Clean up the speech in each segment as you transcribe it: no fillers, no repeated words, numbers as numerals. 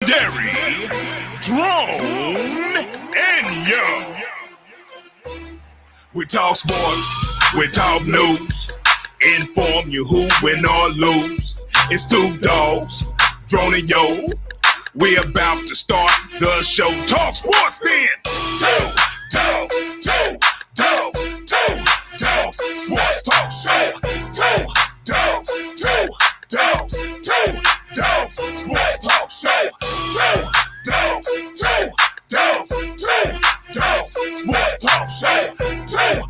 Gary, Drone, and Young. We talk sports, we talk news, inform you who win or lose. It's two dogs, Drone and Yo. We're about to start the show. Talk sports then. Two dogs, sports talk show. Two dogs, sports talk show. Two dogs, sports talk show. Two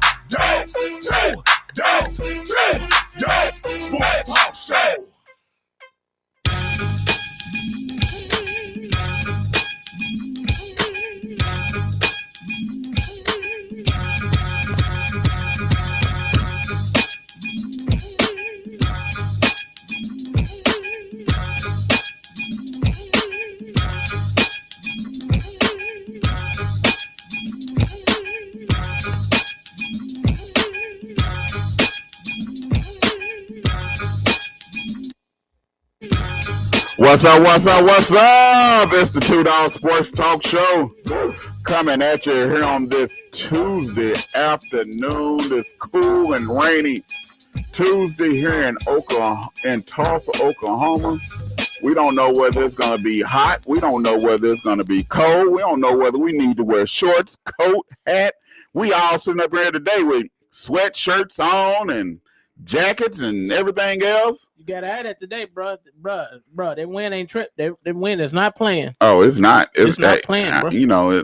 dogs, sports talk show. What's up? It's the Two Dog Sports Talk Show coming at you here on this Tuesday afternoon, this cool and rainy Tuesday here in Tulsa, Oklahoma. We don't know whether it's going to be hot. We don't know whether it's going to be cold. We don't know whether we need to wear shorts, coat, hat. We all sitting up here today with sweatshirts on and jackets and everything else. You gotta add that today, bro. That win ain't trip. That win is not playing. Oh, it's not. It's not playing, bro.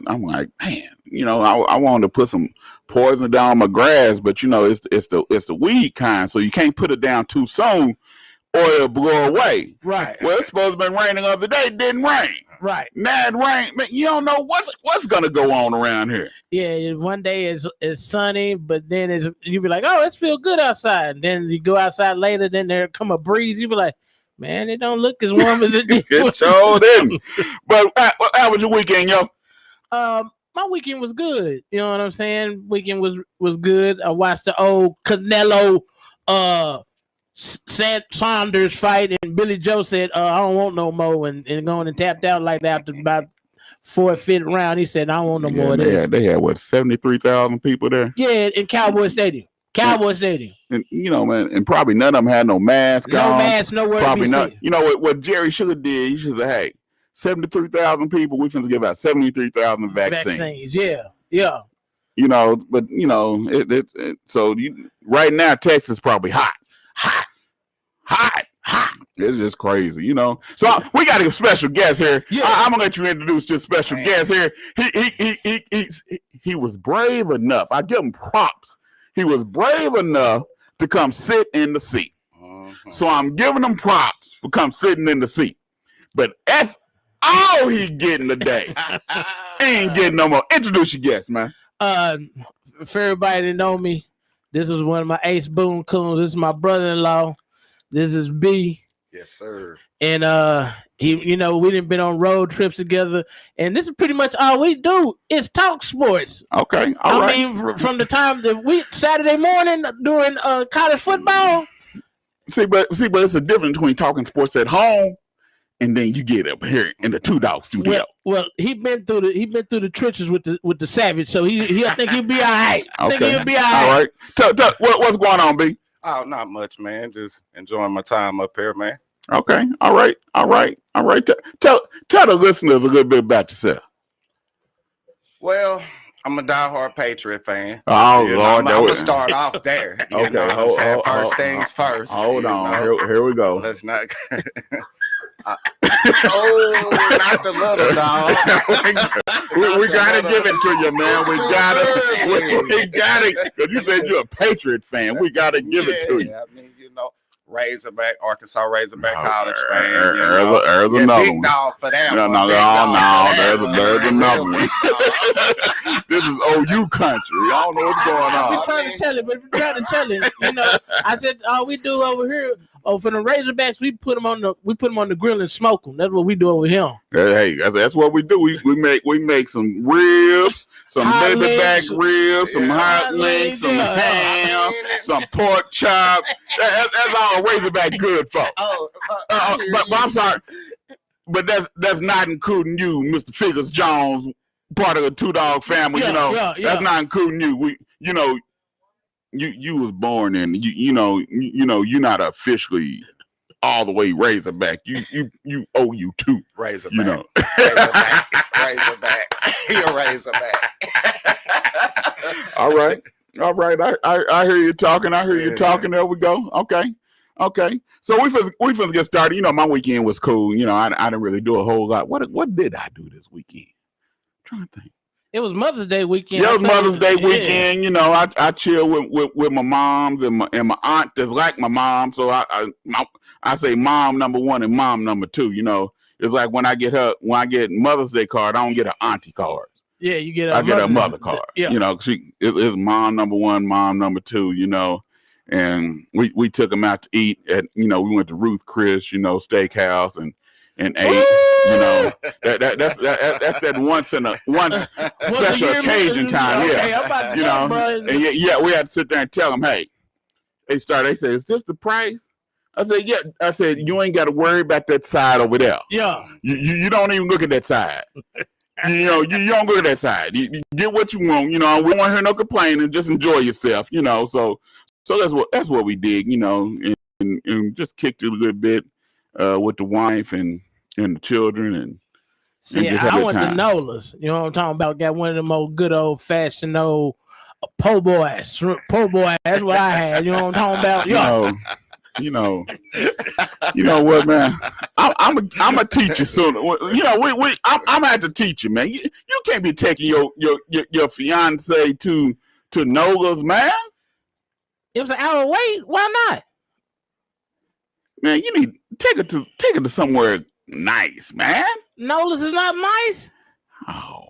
I'm like, man. I wanted to put some poison down my grass, but it's the weed kind, so you can't put it down too soon, or it'll blow away. Right. Well, it's supposed to have been raining the other day. It didn't rain. Right. Now it rained. Man, you don't know what's gonna go on around here. Yeah, one day it's sunny, but then you be like, oh, it's feel good outside. And then you go outside later, then there come a breeze. You be like, man, it don't look as warm as it did. It sure didn't. But how was your weekend, yo? My weekend was good. You know what I'm saying? Weekend was good. I watched the old Canelo Saunders fight, and Billy Joe said, I don't want no more, and going and tapped out like that after about 4th, 5th round. He said, I don't want no more of this. They had what, 73,000 people there? Yeah, in Cowboy Stadium. And man, and probably none of them had no mask on. No mask, nowhere. Probably not. You know what Jerry should have did? He should have said, hey, 73,000 people, we finna give out 73,000 vaccines. Yeah. But so right now Texas probably hot. It's just crazy, So we got a special guest here. Yeah. I'm gonna let you introduce this special guest here. He was brave enough. I give him props. He was brave enough to come sit in the seat. So I'm giving him props for come sitting in the seat. But that's all he getting today. Ain't getting no more. Introduce your guest, man. For everybody that know me, this is one of my ace boon coons. This is my brother-in-law. This is B. Yes, sir. And we done been on road trips together, and this is pretty much all we do is talk sports. Okay, all right. I mean, from the time that Saturday morning during college football. See, but it's a difference between talking sports at home and then you get up here in the Two Dog studio. Well, he been through the trenches with the Savage, so I think he'll be all right. Okay. All right. Tell what's going on, B? Oh, not much, man. Just enjoying my time up here, man. Okay. All right. Tell the listeners a little bit about yourself. Well, I'm a diehard Patriot fan. Oh, Lord. I'm going to start off there. Okay. First things first. Hold on. Here we go. Let's not... not the little dog. we gotta give it to you, man. We gotta. Because you said you're a Patriot fan. We gotta give it to you. I mean, Razorback, Arkansas Razorback College fan. There's another big one. dog for that No, one. There's another one. This is OU country. Y'all know what's going on. I'm trying to tell him. I said all we do over here. Oh, for the Razorbacks, we put them on the grill and smoke them. That's what we do over here. Hey, that's what we do. We make some ribs, some baby back ribs, some hot links, some ham, some pork chop. That's all Razorback good for. But I'm sorry. but that's not including you, Mr. Figures Jones, part of the Two Dog family. That's not including you. You was born in you're not officially all the way Razorback. You OU2 Razorback. Razorback. You're Razorback. All right. I hear you talking. There we go. Okay. So we finna get started. My weekend was cool. I didn't really do a whole lot. What did I do this weekend? I'm trying to think. It was Mother's Day weekend. Yeah, it was Mother's Day weekend. I chill with my moms and my aunt that's like my mom. So I say mom number one and mom number two. It's like when I get Mother's Day card, I don't get an auntie card. Yeah, you get. I get a mother card. Yeah. It's mom number one, mom number two. And we took them out to eat at. We went to Ruth Chris, steakhouse and ate. That's that once special occasion time. Okay, Yeah, I'm about to say, bro. And yeah, we had to sit there and tell them, hey. They said, is this the price? I said, yeah. I said, you ain't got to worry about that side over there. Yeah. You don't even look at that side. You don't look at that side. You get what you want. We don't want to hear no complaining. Just enjoy yourself. So that's what we did. And just kicked it a little bit with the wife and the children and. See, I went to Nola's. You know what I'm talking about? Got one of them old good old fashioned old po' boys. That's what I had. You know what I'm talking about? You know what, man? I'm a teacher soon. I'm gonna have to teach you, man. You can't be taking your fiance to Nola's, man. It was an hour away. Why not? Man, you need take it to somewhere nice, man. Nola's is not nice. Oh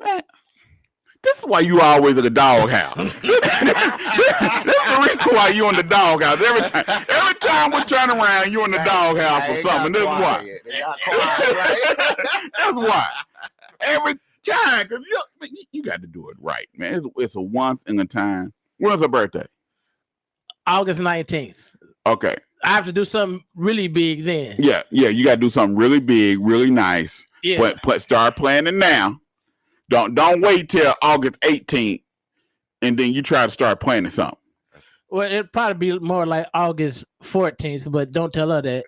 man. This is why you always at the doghouse. This is the reason why you in the doghouse. Every time we turn around, you in the doghouse or something. This is why. That's why. Every time, because you got to do it right, man. It's a once in a time. When's her birthday? August 19th. Okay. I have to do something really big then. Yeah. You got to do something really big, really nice. Yeah. Start planning now. Don't wait till August 18th and then you try to start planning something. Well, it'd probably be more like August 14th, but don't tell her that.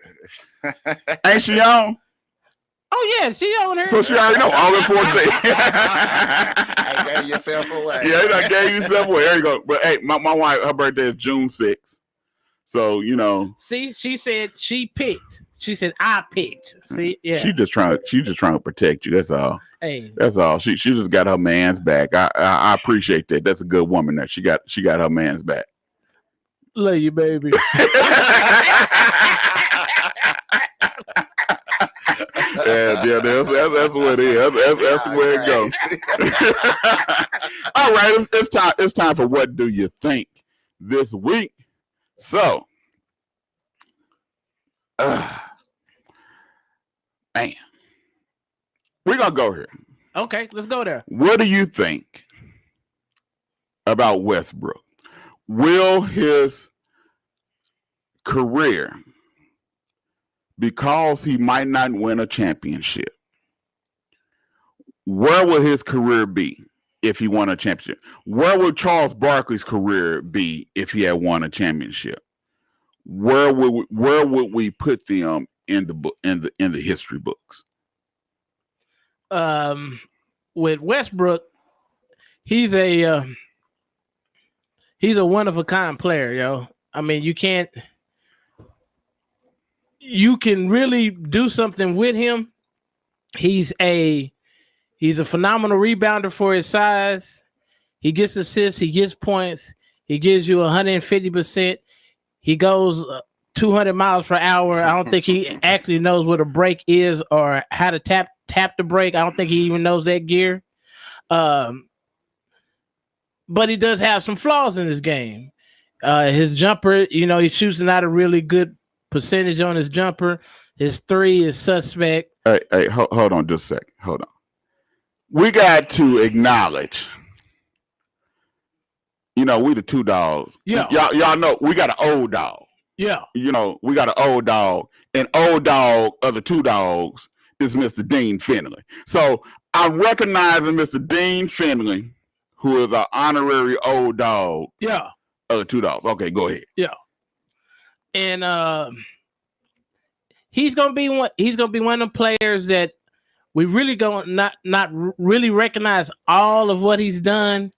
Ain't she on? Oh, yeah, she on her. So she already know August 14th. I gave yourself away. Yeah, I gave yourself away. There you go. But hey, my wife, her birthday is June 6th. So, See, she said she picked. She said I picked. See, yeah. She just trying to protect you. That's all. Hey. That's all. She just got her man's back. I appreciate that. That's a good woman there. She got her man's back. Love you, baby. Yeah, that's what it is. That's where it goes. All right, it's time for What Do You Think this week. So, man, we're gonna go here. Okay, let's go there. What do you think about Westbrook? Will his career, because he might not win a championship, where will his career be if he won a championship? Where would Charles Barkley's career be if he had won a championship? Where would we put them in the book in the history books? With Westbrook, he's a one of a kind player, yo. I mean, you can really do something with him. He's a phenomenal rebounder for his size. He gets assists, he gets points, he gives you 150%. He goes 200 miles per hour. I don't think he actually knows what a break is or how to tap the break. I don't think he even knows that gear. But he does have some flaws in his game. His jumper, he shoots not a really good percentage on his jumper. His three is suspect. Hey, hold on just a second. Hold on. We got to acknowledge, we the two dogs. Yeah. Y'all know we got an old dog. Yeah. We got an old dog. an old dog of the two dogs is Mr. Dean Finley. So I'm recognizing Mr. Dean Finley, who is an honorary old dog. Yeah. Of the two dogs. Okay, go ahead. Yeah. And he's gonna be one. He's gonna be one of the players that we really gonna not really recognize all of what he's done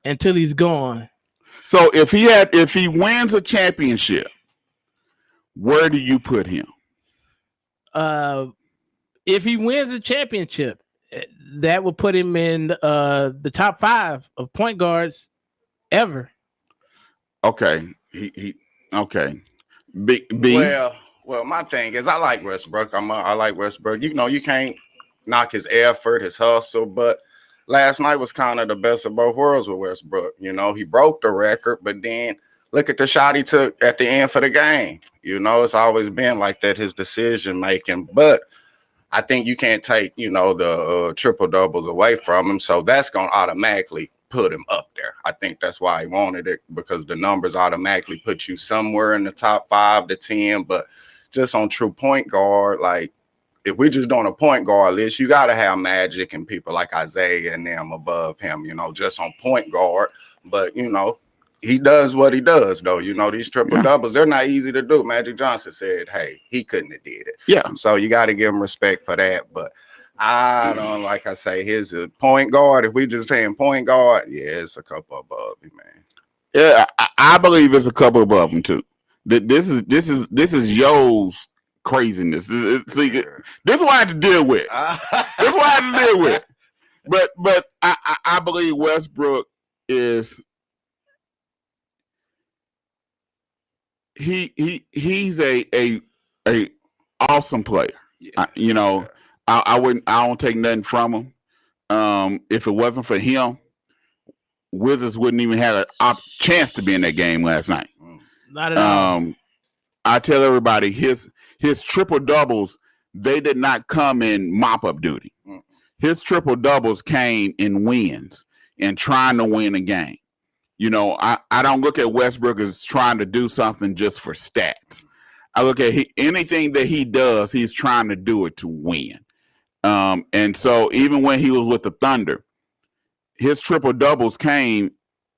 until he's gone. So if he wins a championship, where do you put him? If he wins a championship, that will put him in the top 5 of point guards ever. Okay, he okay. B. Well, my thing is I like Westbrook. I like Westbrook. You know, you can't knock his effort, his hustle, but last night was kind of the best of both worlds with Westbrook. You know, he broke the record, but then look at the shot he took at the end for the game. You know, it's always been like that, his decision making. But I think you can't take, you know, the triple doubles away from him. So that's going to automatically put him up there. I think that's why he wanted it, because the numbers automatically put you somewhere in the top 5 to 10. But just on true point guard, like, if we're just doing a point guard list, you got to have Magic and people like Isaiah and them above him, you know, just on point guard. But, you know, he does what he does, though. You know, these triple doubles, they're not easy to do. Magic Johnson said, hey, he couldn't have did it. Yeah. So you got to give him respect for that. But I don't, like I say, his point guard, if we just saying point guard, yeah, it's a couple above him, man. Yeah, I believe it's a couple above him, too. This is Yo's craziness. See, this is what I have to deal with. This is what I have to deal with. But I believe Westbrook is he's a awesome player. Yeah. You know, I don't take nothing from him. If it wasn't for him, Wizards wouldn't even have a chance to be in that game last night. Not at all. I tell everybody his triple doubles, they did not come in mop up duty. His triple doubles came in wins and trying to win a game. You know, I don't look at Westbrook as trying to do something just for stats. I look at anything that he does, he's trying to do it to win. And so even when he was with the Thunder, his triple doubles came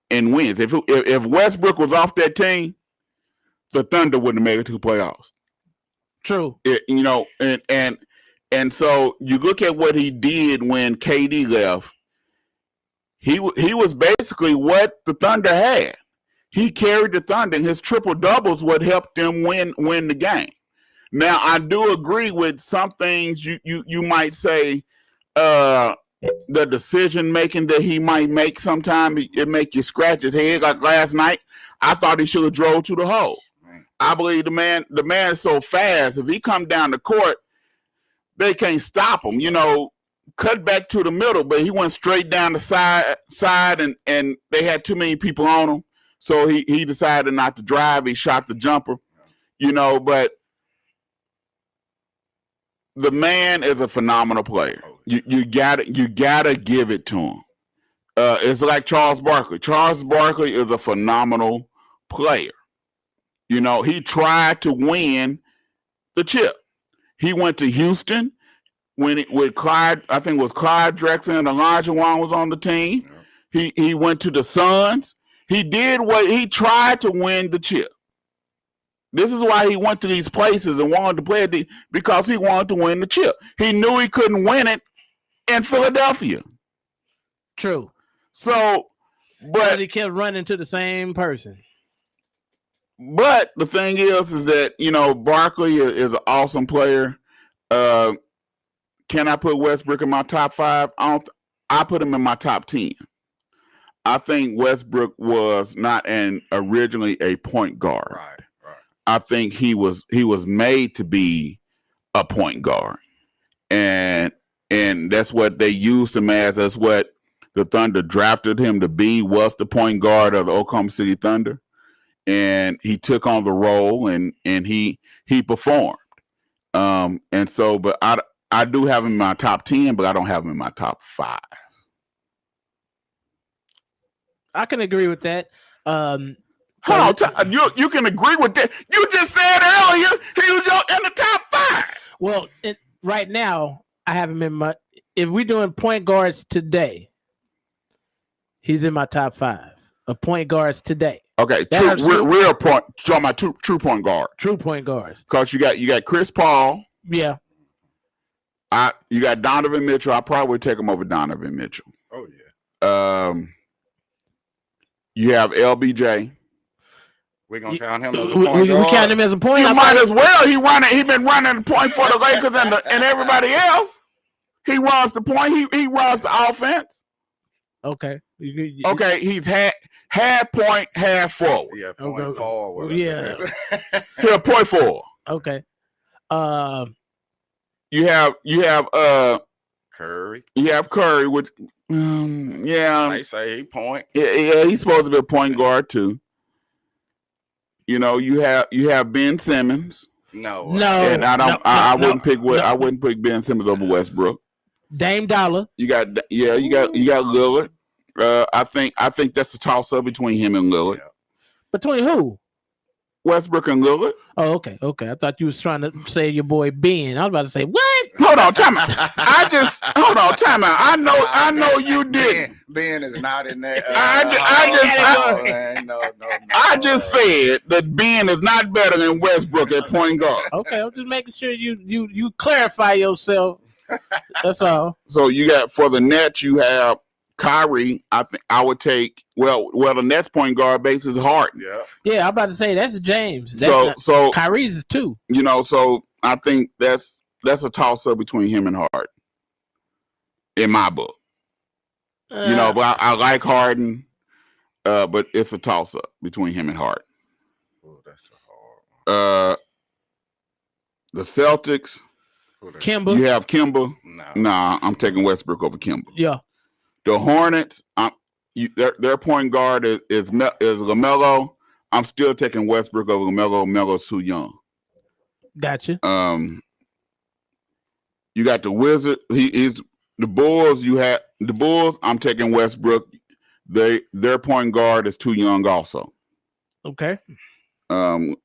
in wins. If Westbrook was off that team, the Thunder wouldn't have made it to the playoffs. True. You know, and so you look at what he did when KD left. He was basically what the Thunder had. He carried the Thunder, and his triple doubles what helped them win the game. Now I do agree with some things you might say. The decision making that he might make sometimes it make you scratch his head. Like last night, I thought he should have drove to the hole. I believe the man is so fast. If he come down the court, they can't stop him. You know, cut back to the middle, but he went straight down the side, and they had too many people on him. So he decided not to drive. He shot the jumper. You know, but the man is a phenomenal player. You gotta give it to him. It's like Charles Barkley. Charles Barkley is a phenomenal player. You know, he tried to win the chip. He went to Houston with Clyde. I think it was Clyde Drexler and Elijah Wan was on the team. Yeah. He went to the Suns. He did what he tried to win the chip. This is why he went to these places and wanted to play because he wanted to win the chip. He knew he couldn't win it in Philadelphia. True. So, but he kept running to the same person. But the thing is that, you know, Barkley is an awesome player. Can I put Westbrook in my top 5? I put him in my top 10. I think Westbrook was not originally a point guard. Right. I think he was made to be a point guard, and that's what they used him as. That's what the Thunder drafted him to be, was the point guard of the Oklahoma City Thunder, and he took on the role and he performed. And so, but I do have him in my top 10, but I don't have him in my top 5. I can agree with that. Hold on, you can agree with that. You just said earlier he was in the top 5. Well, right now I have him in my. If we're doing point guards today, he's in my top 5 of point guards today. Okay, real point. Talking about true point guard. True point guards. Because you got Chris Paul. Yeah. You got Donovan Mitchell. I probably would take him over Donovan Mitchell. Oh yeah. You have LBJ. We're gonna count him as a point guard. We count him as a point. You might as well. He been running the point for the Lakers and everybody else. He runs the point. He runs the offense. Okay. Okay. He's half point, half forward. Yeah, point forward. Yeah. He'll point forward. Okay. You have Curry. You have Curry, which yeah. They say he point. Yeah, he's supposed to be a point guard too. You know, you have Ben Simmons. No. And I wouldn't pick Ben Simmons over Westbrook. Dame Dollar. You got Lillard. I think that's a toss up between him and Lillard. Yeah. Between who? Westbrook and Lillard. Oh, okay. I thought you was trying to say your boy Ben. I was about to say what? Hold on, time out. Time out. I know you didn't. Ben is not in there. I just said that Ben is not better than Westbrook at point guard. Okay, I'm just making sure you clarify yourself. That's all. So you got for the Nets, you have Kyrie. I think I would take the Nets point guard base is Harden. Yeah, I'm about to say that's James. So Kyrie's is 2. You know, so I think that's a toss up between him and Harden. In my book. You know, but I like Harden, but it's a toss up between him and Harden. Oh, that's a hard one. The Celtics. Kemba. You have Kemba. No. Nah, I'm taking Westbrook over Kemba. Yeah. The Hornets. Their point guard is LaMelo. I'm still taking Westbrook over LaMelo. LaMelo's too young. Gotcha. You got the Wizards. He's the Bulls. You have the Bulls. I'm taking Westbrook. Their point guard is too young. Also. Okay. Who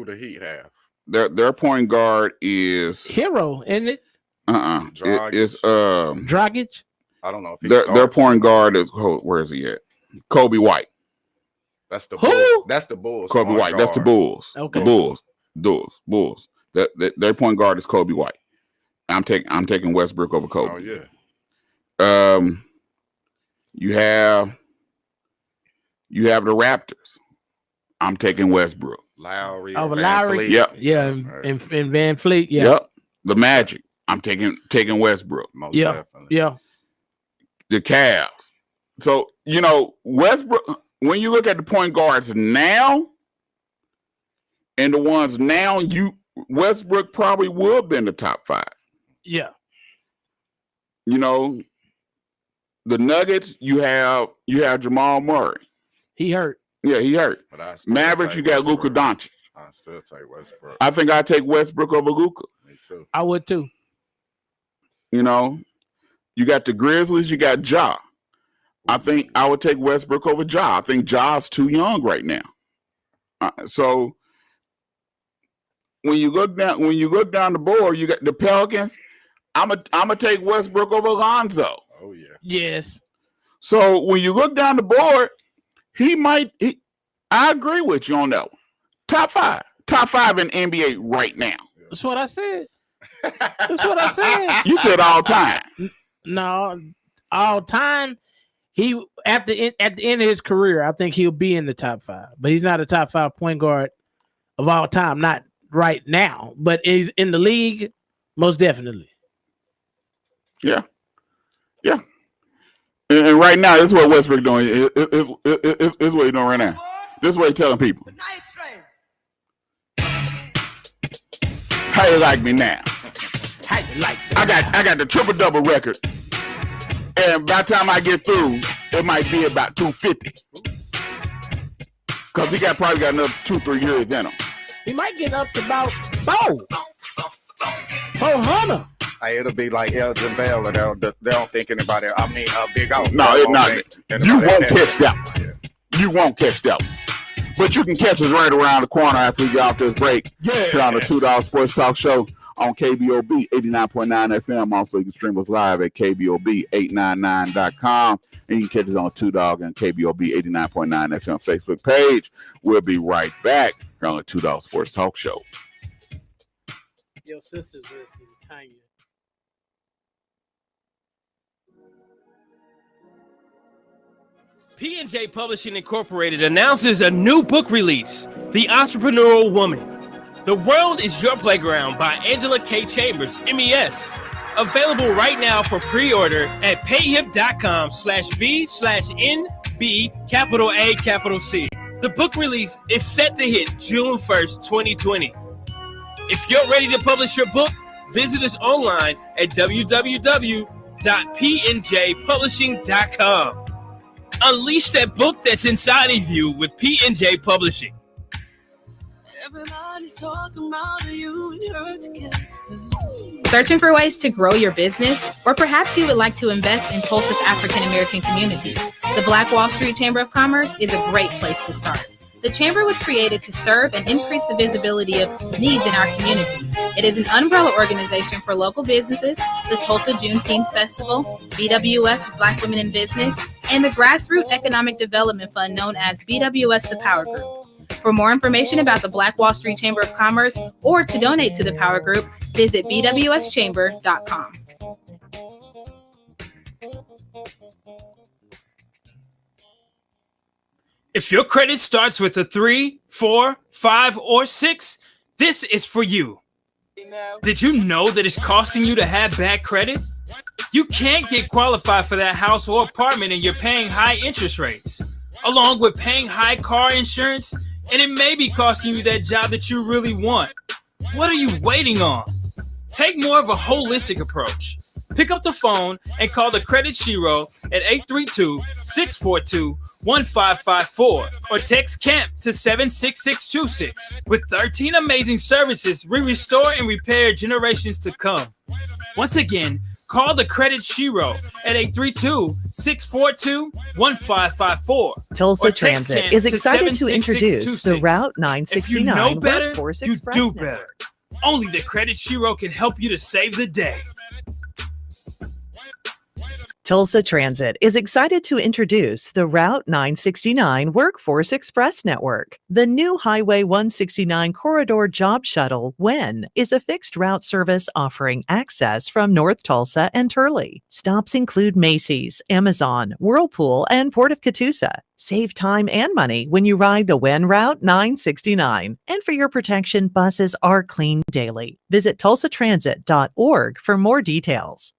the Heat have? Their point guard is Hero, isn't it? It's Dragic. I don't know if their point guard is where is he at? Kobe White. That's the Bulls. That's the Bulls. Kobe White. Guard. That's the Bulls. Okay. The Bulls. Their point guard is Kobe White. I'm taking Westbrook over Kobe. Oh yeah. You have the Raptors. I'm taking Westbrook. Lowry. Lowry. Yep. Yeah. And Van Fleet. Yeah. Yep. The Magic. I'm taking Westbrook. Most definitely. Yeah. The Cavs. So, you know, Westbrook, when you look at the point guards now and the ones now, Westbrook probably would be in the top 5. Yeah. You know, the Nuggets, you have Jamal Murray. He hurt. Yeah, he hurt. Mavericks, you got Westbrook. Luka Doncic. I still take Westbrook. I think I'd take Westbrook over Luka. Me too. I would too. You know, you got the Grizzlies, you got Ja. I think I would take Westbrook over Ja. I think Ja's too young right now. So when you look down the board, you got the Pelicans. I'm gonna take Westbrook over Lonzo. Oh yeah. Yes. So when you look down the board, I agree with you on that one. Top 5 in NBA right now. That's what I said. That's what I said. You said all time. No, all time. He at the end of his career, I think he'll be in the top 5. But he's not a top 5 point guard of all time. Not right now, but he's in the league, most definitely. Yeah. And right now, this is what Westbrook doing. This is what he's doing right now. This is what he's telling people. How you like me now? How you like me? I got the triple-double record. And by the time I get through, it might be about 250. Because he probably got another 2-3 years in him. He might get up to about 400. It'll be like Elgin Bell, and they don't think anybody. I mean, Big O. No, it's not. You won't catch that one. You won't catch that one. But you can catch us right around the corner after we get off this break. Here on the $2 Sports Talk Show on Kbob 89.9 FM. Also, you can stream us live at Kbob 89.9.com. And you can catch us on $2 and Kbob 89.9 FM Facebook page. We'll be right back here on the $2 Sports Talk Show. Your sister's listening, Tanya. P&J Publishing Incorporated announces a new book release, The Entrepreneurial Woman. The World is Your Playground by Angela K. Chambers, MES. Available right now for pre-order at payhip.com/B/NB The book release is set to hit June 1st, 2020. If you're ready to publish your book, visit us online at www.pnjpublishing.com. Unleash that book that's inside of you with P&J Publishing. Everybody's talking about you and her together. Searching for ways to grow your business? Or perhaps you would like to invest in Tulsa's African American community? The Black Wall Street Chamber of Commerce is a great place to start. The Chamber was created to serve and increase the visibility of needs in our community. It is an umbrella organization for local businesses, the Tulsa Juneteenth Festival, BWS for Black Women in Business, and the Grassroots Economic Development Fund known as BWS The Power Group. For more information about the Black Wall Street Chamber of Commerce or to donate to the Power Group, visit bwschamber.com. If your credit starts with a 3, 4, 5, or 6, this is for you. Did you know that it's costing you to have bad credit? You can't get qualified for that house or apartment and you're paying high interest rates, along with paying high car insurance, and it may be costing you that job that you really want. What are you waiting on? Take more of a holistic approach. Pick up the phone and call the Credit Shiro at 832-642-1554 or text CAMP to 76626. With 13 amazing services, we restore and repair generations to come. Once again, call the Credit Shiro at 832-642-1554. Tulsa Transit is excited to introduce the Route 969 If you know better, Workforce you Express do Network. better. Only the Credit Shiro can help you to save the day. Tulsa Transit is excited to introduce the Route 969 Workforce Express Network. The new Highway 169 Corridor Job Shuttle, WEN, is a fixed route service offering access from North Tulsa and Turley. Stops include Macy's, Amazon, Whirlpool, and Port of Catoosa. Save time and money when you ride the WEN Route 969. And for your protection, buses are cleaned daily. Visit tulsatransit.org for more details.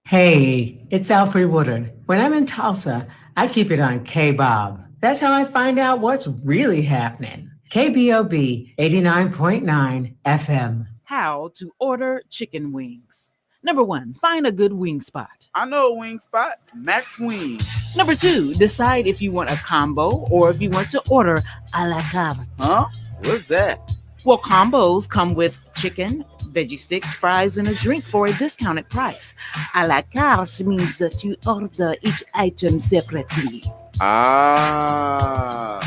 Hey, it's Alfred Woodard. When I'm in Tulsa, I keep it on Kbob. That's how I find out what's really happening. KBOB 89.9 FM. How to order chicken wings. Number 1, find a good wing spot. I know a wing spot, Max Wings. Number 2, decide if you want a combo or if you want to order a la carte. Huh? What's that? Well, combos come with chicken, veggie sticks, fries, and a drink for a discounted price. A la carte means that you order each item separately. Ah,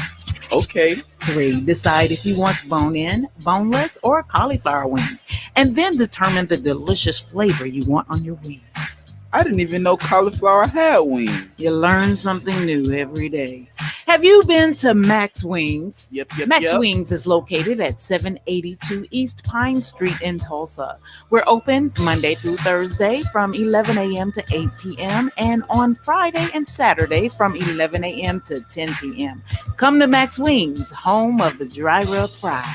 okay. 3, decide if you want bone-in, boneless, or cauliflower wings, and then determine the delicious flavor you want on your wings. I didn't even know cauliflower had wings. You learn something new every day. Have you been to Max Wings? Yep. Max Wings is located at 782 East Pine Street in Tulsa. We're open Monday through Thursday from 11 a.m. to 8 p.m. and on Friday and Saturday from 11 a.m. to 10 p.m. Come to Max Wings, home of the dry rub fries.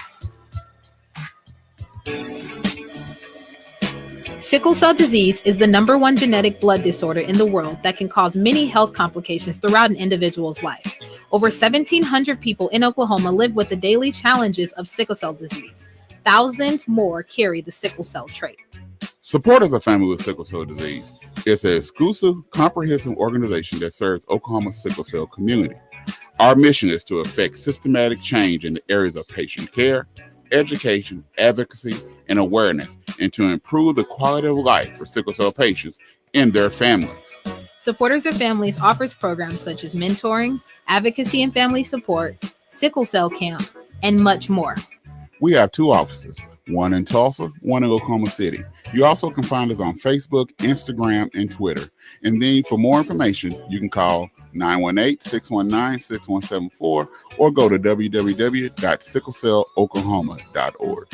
Sickle cell disease is the number one genetic blood disorder in the world that can cause many health complications throughout an individual's life. Over 1,700 people in Oklahoma live with the daily challenges of sickle cell disease. Thousands more carry the sickle cell trait. Support as a family with sickle cell disease. It's an exclusive, comprehensive organization that serves Oklahoma's sickle cell community. Our mission is to effect systematic change in the areas of patient care, education, advocacy, and awareness, and to improve the quality of life for sickle cell patients and their families. Supporters of Families offers programs such as mentoring, advocacy and family support, sickle cell camp, and much more. We have 2 offices, one in Tulsa, one in Oklahoma City. You also can find us on Facebook, Instagram, and Twitter. And then for more information, you can call 918-619-6174 or go to www.sicklecelloklahoma.org.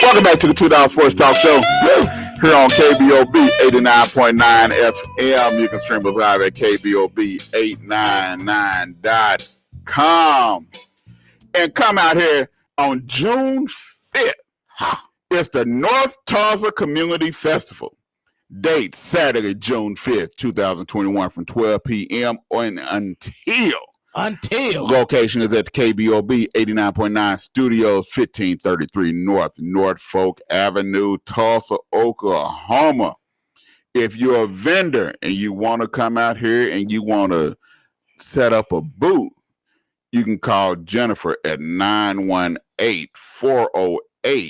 Welcome back to the $2 Sports Talk Show here on Kbob 89.9 FM. You can stream us live at Kbob899.com. And come out here on June 5th. It's the North Tulsa Community Festival. Date Saturday, June 5th, 2021 from 12 p.m. until. Location is at the Kbob 89.9 Studios, 1533 North Norfolk Avenue, Tulsa, Oklahoma. If you're a vendor and you want to come out here and you want to set up a booth, you can call Jennifer at 918-408-8020.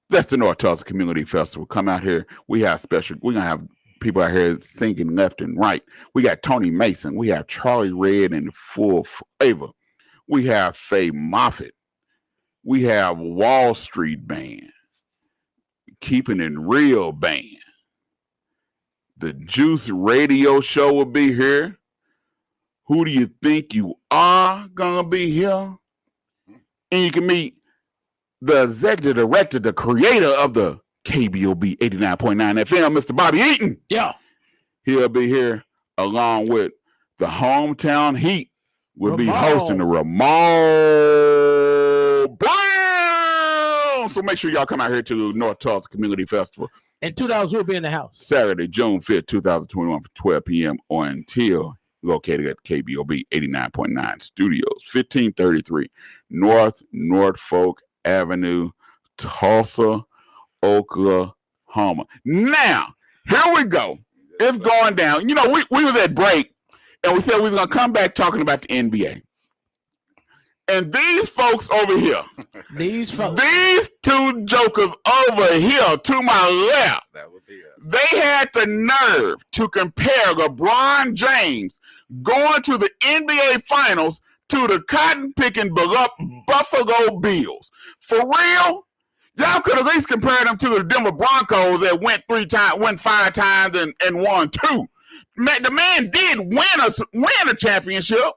That's the North Tulsa Community Festival. Come out here. We're going to have people out here singing left and right. We got Tony Mason. We have Charlie Red in full flavor. We have Faye Moffitt. We have Wall Street Band. Keeping It Real Band. The Juice Radio Show will be here. Who Do You Think You Are gonna be here. And you can meet the executive director, the creator of the Kbob 89.9 FM, Mr. Bobby Eaton. Yeah. He'll be here along with the Hometown Heat. We'll be hosting the Ramon Brown. So make sure y'all come out here to the North Tulsa Community Festival. And $2 will be in the house. Saturday, June 5th, 2021 from 12 p.m. until located at Kbob 89.9 Studios, 1533 North Norfolk Avenue, Tulsa, Oklahoma. Now, here we go. It's going down. You know, we was at break, and we said we was going to come back talking about the NBA. And these folks over here, these two jokers over here to my left, they had the nerve to compare LeBron James going to the NBA Finals to the cotton-picking Buffalo Bills. For real? Y'all could at least compare them to the Denver Broncos that went 5 times and won 2. The man did win a championship.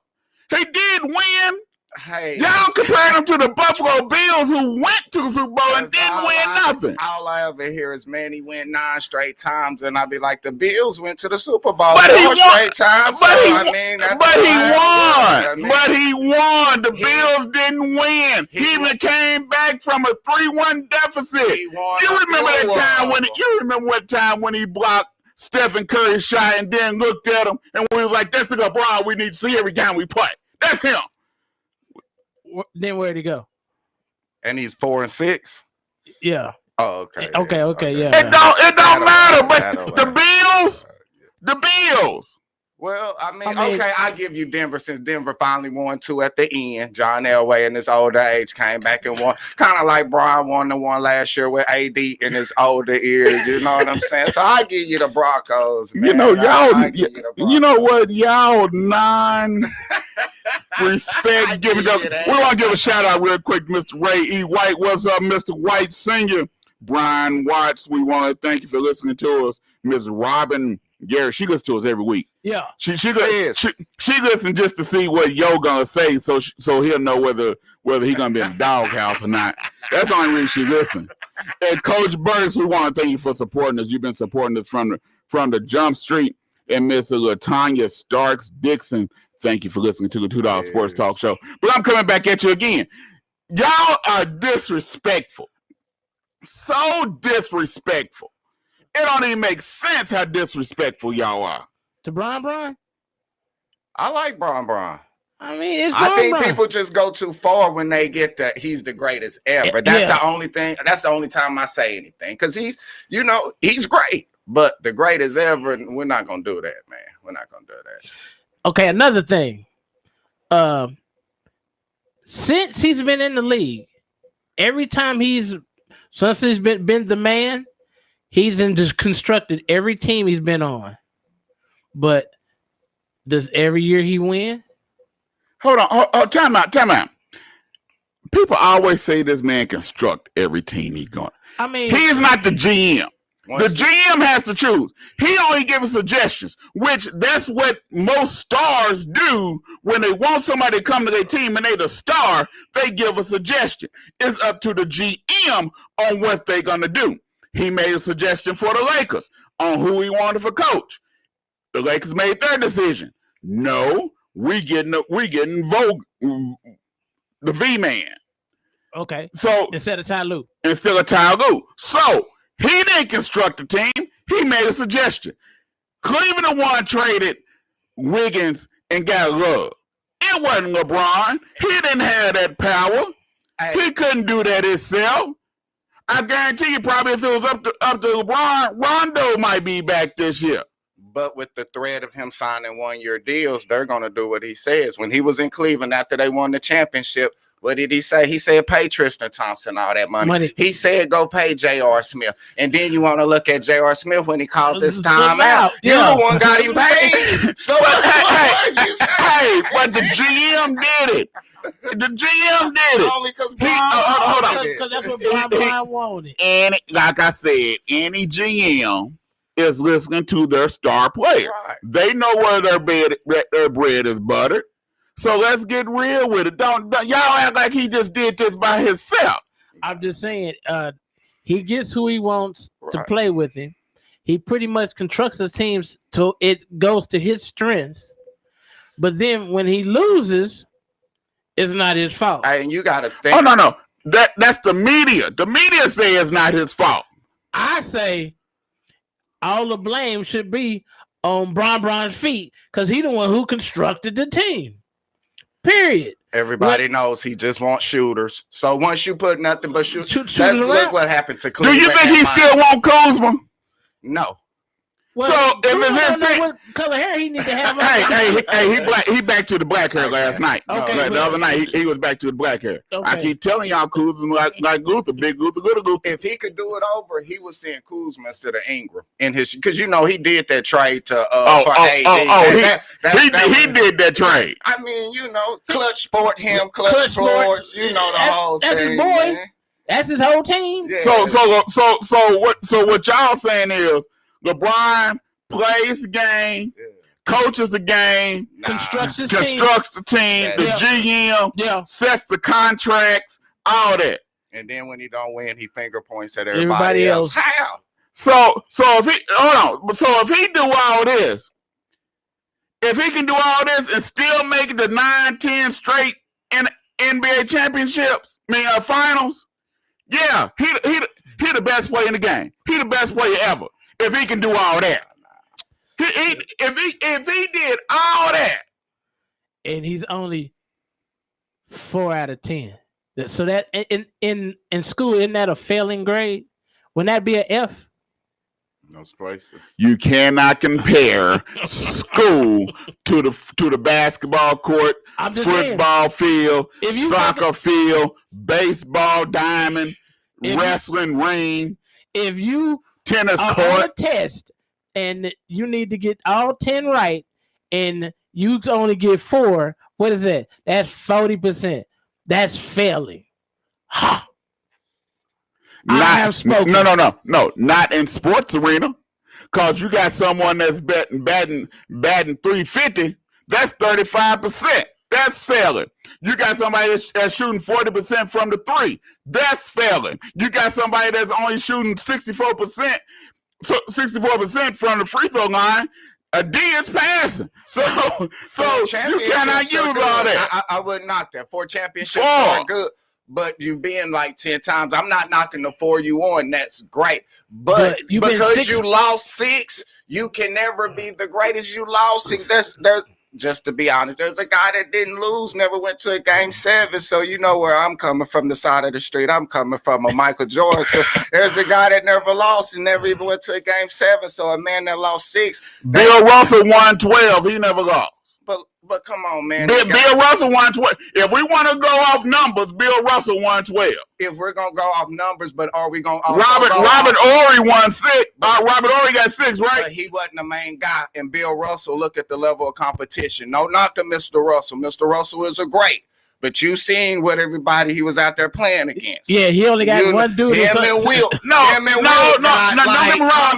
He did win. Hey, y'all compare them to the Buffalo Bills who went to the Super Bowl and didn't win nothing. All I ever hear is, man, he went 9 straight times, and I'd be like, the Bills went to the Super Bowl 4 straight times. But he won. The Bills didn't win. He even came back from a 3-1 deficit. You remember that time when he blocked Stephen Curry's shot and then looked at him and we was like, that's the LeBron we need to see every time we play. That's him. Then where'd he go? And he's 4-6. Yeah. Oh, okay. Okay. Yeah. It don't matter. But the Bills. Well, I mean, okay, I give you Denver since Denver finally won 2 at the end. John Elway in his older age came back and won, kind of like Brian won the one last year with AD in his older years. You know what I'm saying? So I give you the Broncos. Man. You know, y'all. You know what? Y'all respect giving up. We want to give a shout out real quick, Mr. Ray E. White. What's up, Mr. White Sr.? Brian Watts. We want to thank you for listening to us. Ms. Robin Gary, she listens to us every week. Yeah, she listens just to see what Yo gonna say, so he'll know whether he gonna be in the doghouse or not. That's the only reason she listens. And Coach Burks, we want to thank you for supporting us. You've been supporting us from the Jump Street. And Miss LaTanya Starks Dixon, thank you for listening to the $2 Sports Talk Show. But I'm coming back at you again. Y'all are disrespectful. So disrespectful. It don't even make sense how disrespectful y'all are. To Bron? I like Bron. I mean, it's I Bron. think people just go too far when they get that he's the greatest ever. That's the only thing. That's the only time I say anything because he's great, but the greatest ever. We're not gonna do that, man. We're not gonna do that. Okay, another thing. Since he's been in the league, every time since he's been the man, he's just constructed every team he's been on. But does every year he win? Hold on, time out. People always say this man construct every team he's going. I mean, he's not the GM. The GM has to choose. He only gives suggestions, which that's what most stars do when they want somebody to come to their team and they the star, they give a suggestion. It's up to the GM on what they're going to do. He made a suggestion for the Lakers on who he wanted for coach. The Lakers made their decision. No, we getting Vogue, the V-man. Okay. So instead of Ty Lue. So he didn't construct the team. He made a suggestion. Cleveland the one traded Wiggins and got Love. It wasn't LeBron. He didn't have that power. He couldn't do that himself. I guarantee you, probably if it was up to LeBron, Rondo might be back this year. But with the threat of him signing 1-year deals, they're going to do what he says. When he was in Cleveland after they won the championship, what did he say? He said, pay Tristan Thompson all that money. He said, go pay J.R. Smith. And then you want to look at J.R. Smith when he calls his time out. You're the one got him paid. So but the GM did it. The GM did it. Only because hold on. Because that's what Brian wanted. And like I said, any GM is listening to their star player. Right. They know where their bread is buttered. So let's get real with it. Don't y'all act like he just did this by himself. I'm just saying, he gets who he wants to play with him. He pretty much constructs his teams to it goes to his strengths. But then when he loses, it's not his fault. And you got to think. Oh no, that's the media. The media say it's not his fault. I say all the blame should be on Bron's feet because he the one who constructed the team. Period. Everybody knows he just wants shooters. So once you put nothing but shooters, look what happened to Cleveland. Do you think he still want Kuzma? No. Well, so if it's his team, what color hair he need to have? He back to the black hair last night. Okay, the other night he was back to the black hair. Okay. I keep telling y'all Kuzma like Luther, big Luther, good Luther. If he could do it over, he was seeing Kuzma instead of Ingram in his because he did that trade to for AD. He did that trade. I mean, clutch sport him, clutch sports, the whole thing. That's his boy. Man. That's his whole team. Yeah. So what y'all saying is LeBron plays the game, coaches the game, constructs the team, the GM sets the contracts, all that. And then when he don't win, he finger points at everybody else. How? So if he do all this, if he can do all this and still make it to 9-10 straight in NBA championships, finals, yeah, he the best player in the game. He the best player ever. If he can do all that, if he did all that, and he's only 4 out of 10, so that in school isn't that a failing grade? Wouldn't that be an F? Those places you cannot compare school to the basketball court, football field, soccer field, baseball diamond, wrestling ring. If you tennis court on a test and you need to get all 10 right and you only get 4, what is that? That's 40%. That's failing. Ha! I have spoken. No, not in sports arena. Cause you got someone that's batting 350, that's 35%. That's failing. You got somebody that's shooting 40% from the 3. That's failing. You got somebody that's only shooting 64%. So 64% from the free throw line, a D is passing. So you cannot use all that. I would knock that. 4 championships are good, but you been like 10 times. I'm not knocking the 4 you on. That's great. But because you lost 6, you can never be the greatest. You lost 6. There's just to be honest, there's a guy that didn't lose, never went to a game 7. So you know where I'm coming from, the side of the street. I'm coming from a Michael Jordan. So there's a guy that never lost and never even went to a game 7. So a man that lost 6. Bill Russell won 12. He never lost. But come on, man. Bill Russell won 12. If we want to go off numbers, Bill Russell won 12. If we're gonna go off numbers, but are we gonna Robert Horry won 6. Robert Horry got 6, right? But he wasn't the main guy. And Bill Russell, look at the level of competition. No, not to Mr. Russell. Mr. Russell is a great. But you seen what everybody he was out there playing against. Yeah, he only got one dude. Him and Will. No, don't get me wrong.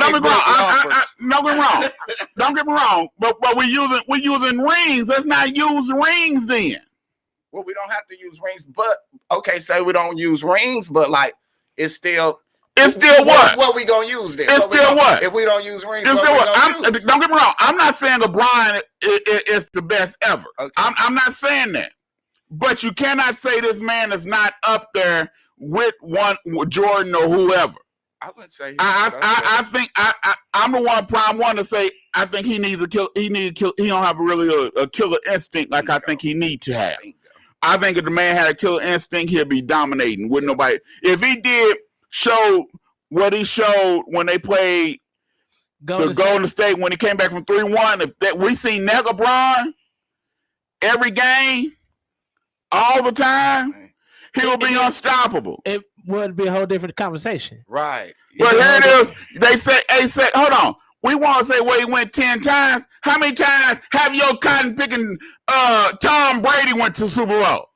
Don't get me wrong. But we using rings. Let's not use rings then. Well, we don't have to use rings, but okay, say we don't use rings, but like it's still what? What we gonna use then? It's still what? If we don't use rings, it's still what? Don't get me wrong. I'm not saying LeBron is the best ever. Okay. I'm not saying that. But you cannot say this man is not up there with Jordan or whoever. I would say I think I'm the one to say I think he needs a kill. He don't have a killer instinct like I think he need to have. I think if the man had a killer instinct, he'd be dominating with nobody. If he did show what he showed when they played Golden State when he came back from 3-1, if that we seen that LeBron every game. All the time, he will be unstoppable. It would be a whole different conversation. Right. But here it is. They say, hold on. We want to say, well, he went 10 times. How many times have your cotton picking Tom Brady went to Super Bowl?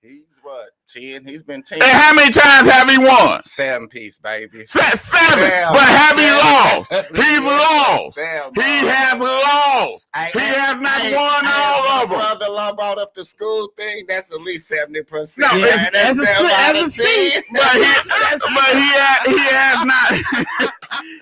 He's what? 10. He's been 10. And how many times have he won? 7 piece, baby. 7. But have he lost? He's lost. He has lost. He has not won all of them. Brother-in-law brought up the school thing. That's at least 70%. No, that's 7 out of 10. But he has not.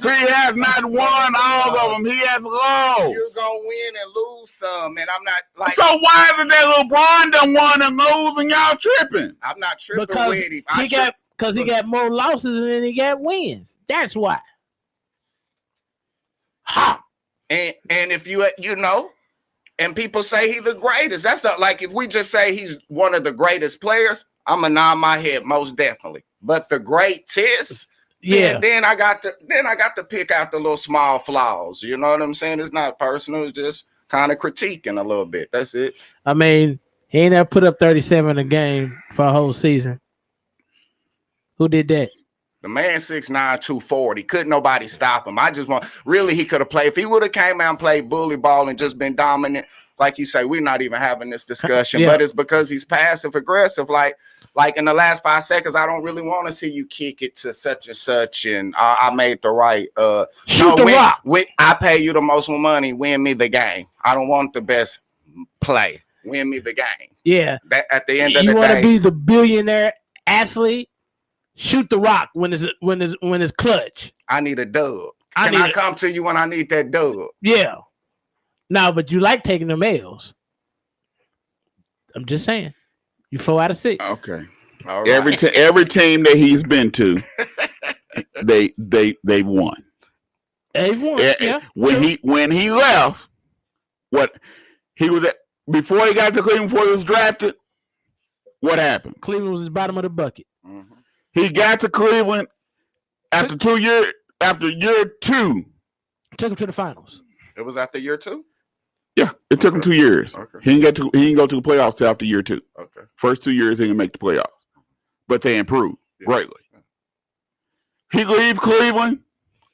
He has not won all of them. He has lost. You're gonna win and lose some, and I'm not like. So why is it that LeBron done won and lose and y'all tripping? I'm not tripping because with him. He got more losses than he got wins. That's why. Ha! And if you know, and people say he's the greatest. That's not like if we just say he's one of the greatest players. I'm gonna nod my head most definitely. But the greatest. Yeah. Then I got to pick out the little small flaws. You know what I'm saying? It's not personal. It's just kind of critiquing a little bit. That's it. I mean, he ain't never put up 37 a game for a whole season. Who did that? The man 6'9", 240. Couldn't nobody stop him. Really, he could have played. If he would have came out and played bully ball and just been dominant, like you say, we're not even having this discussion. Yeah. But it's because he's passive aggressive. Like in the last 5 seconds, I don't really want to see you kick it to such and such, and I made the right. Shoot the rock. I pay you the most money. Win me the game. I don't want the best play. Win me the game. Yeah. At the end of the day, you want to be the billionaire athlete. Shoot the rock when it's clutch. I need a dub. Can I come to you when I need that dub? Yeah. No, but you like taking them L's. I'm just saying. You 4 out of 6. Okay. All right. Every team that he's been to, they won. They've won. Yeah. When he left, what he was at before he got to Cleveland, before he was drafted, what happened? Cleveland was the bottom of the bucket. Mm-hmm. He got to Cleveland after 2 years. After year 2, took him to the finals. It was after year 2. Yeah, it took him 2 years. Okay. He didn't go to the playoffs till after year 2. Okay. First 2 years he didn't make the playoffs, but they improved greatly. He leave Cleveland.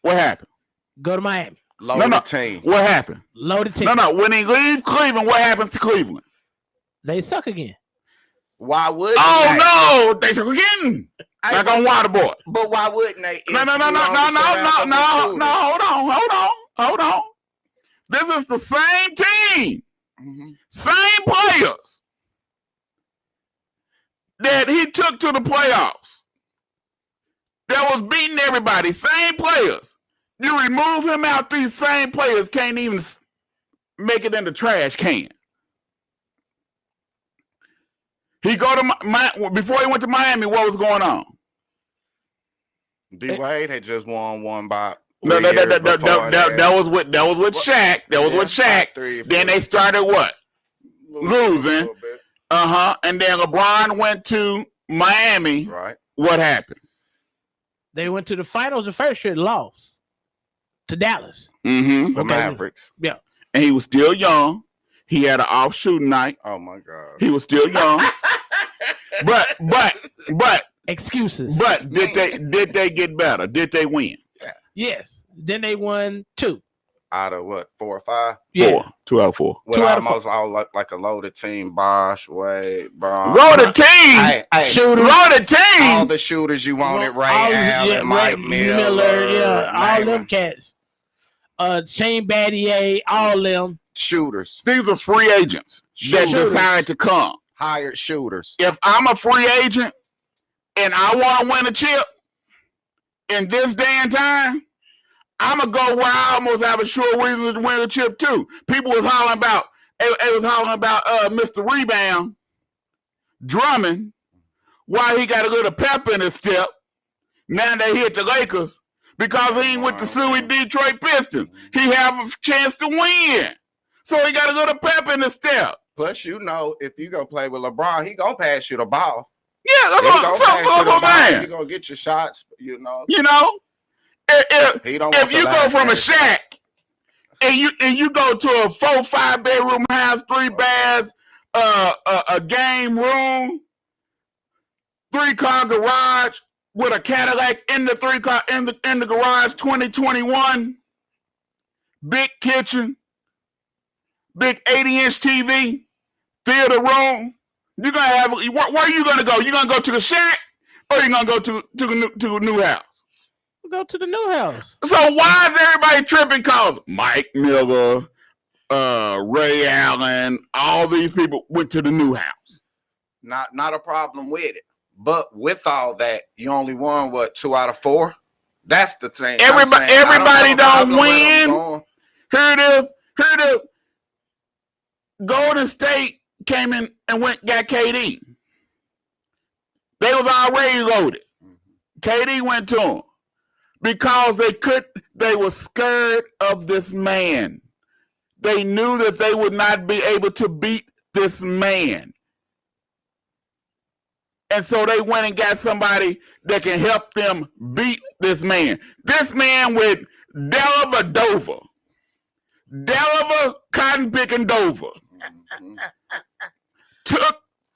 What happened? Go to Miami. Loaded team. What happened? Loaded team. No. When he leave Cleveland, what happens to Cleveland? They suck again. Why would? No, they suck again. Like on Waterboy. But why wouldn't they? No. Hold on. This is the same team, same players that he took to the playoffs. That was beating everybody. Same players. You remove him out, these same players can't even make it in the trash can. He go to before he went to Miami. What was going on? D Wade had just won one by. No, that was with Shaq. That was with Shaq. Then they started what? Losing. And then LeBron went to Miami. Right. What happened? They went to the finals the first year, lost to Dallas. The Mavericks. Yeah. And he was still young. He had an off shooting night. Oh my God. He was still young. but excuses. But did they get better? Did they win? Yeah. Yes. Then they won 2 out of what, 4 or 5? Yeah. 2 out of 4. With almost all like a loaded team. Bosh, Wade, Braun. Loaded team. Shooters. Loaded team. All the shooters you wanted. Ray Allen, Mike Miller. Yeah. All them cats. Shane Battier. All them. Shooters. These are free agents that decided to come. Hired shooters. If I'm a free agent and I want to win a chip in this day and time, I'm going to go where I almost have a sure reason to win a chip too. People was hollering about, Mr. Rebound, Drummond, why he got a little pep in his step. Now they hit the Lakers because he ain't with the Suey Detroit Pistons. He have a chance to win. So he got a little pep in his step. Plus, if you go play with LeBron, he gonna pass you the ball. Yeah, that's what I'm saying. You gonna get your shots, If you go from a shack and you go to a 4-5 bedroom house, 3 baths, a game room, 3-car garage with a Cadillac in the 3-car in the garage, 2021, big kitchen, big 80-inch TV, theater room. You're gonna have. Where are you gonna go? You gonna go to the shack, or you gonna go to a new house? Go to the new house. So why is everybody tripping? Cause Mike Miller, Ray Allen, all these people went to the new house. Not a problem with it, but with all that, you only won 2 out of 4. That's the thing. Everybody don't win. Here it is. Golden State came in and got KD. They was already loaded. KD went to them because they were scared of this man. They knew that they would not be able to beat this man. And so they went and got somebody that can help them beat this man. This man with Dellavedova. Cotton picking Dover.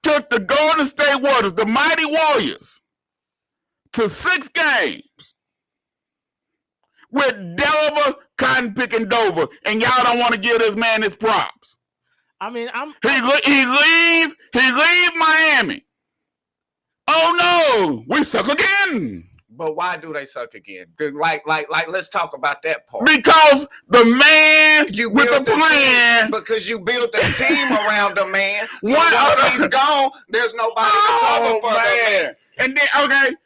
Took the Golden State Warriors, the mighty Warriors, to 6 games with Delaware, cotton picking Dover, and y'all don't want to give this man his props. I mean, he leave Miami. Oh no, we suck again. But why do they suck again? Like, let's talk about that part. Because the man with the plan. Because you built a team around the man. So once he's gone, there's nobody to cover for the man. And then, here it is.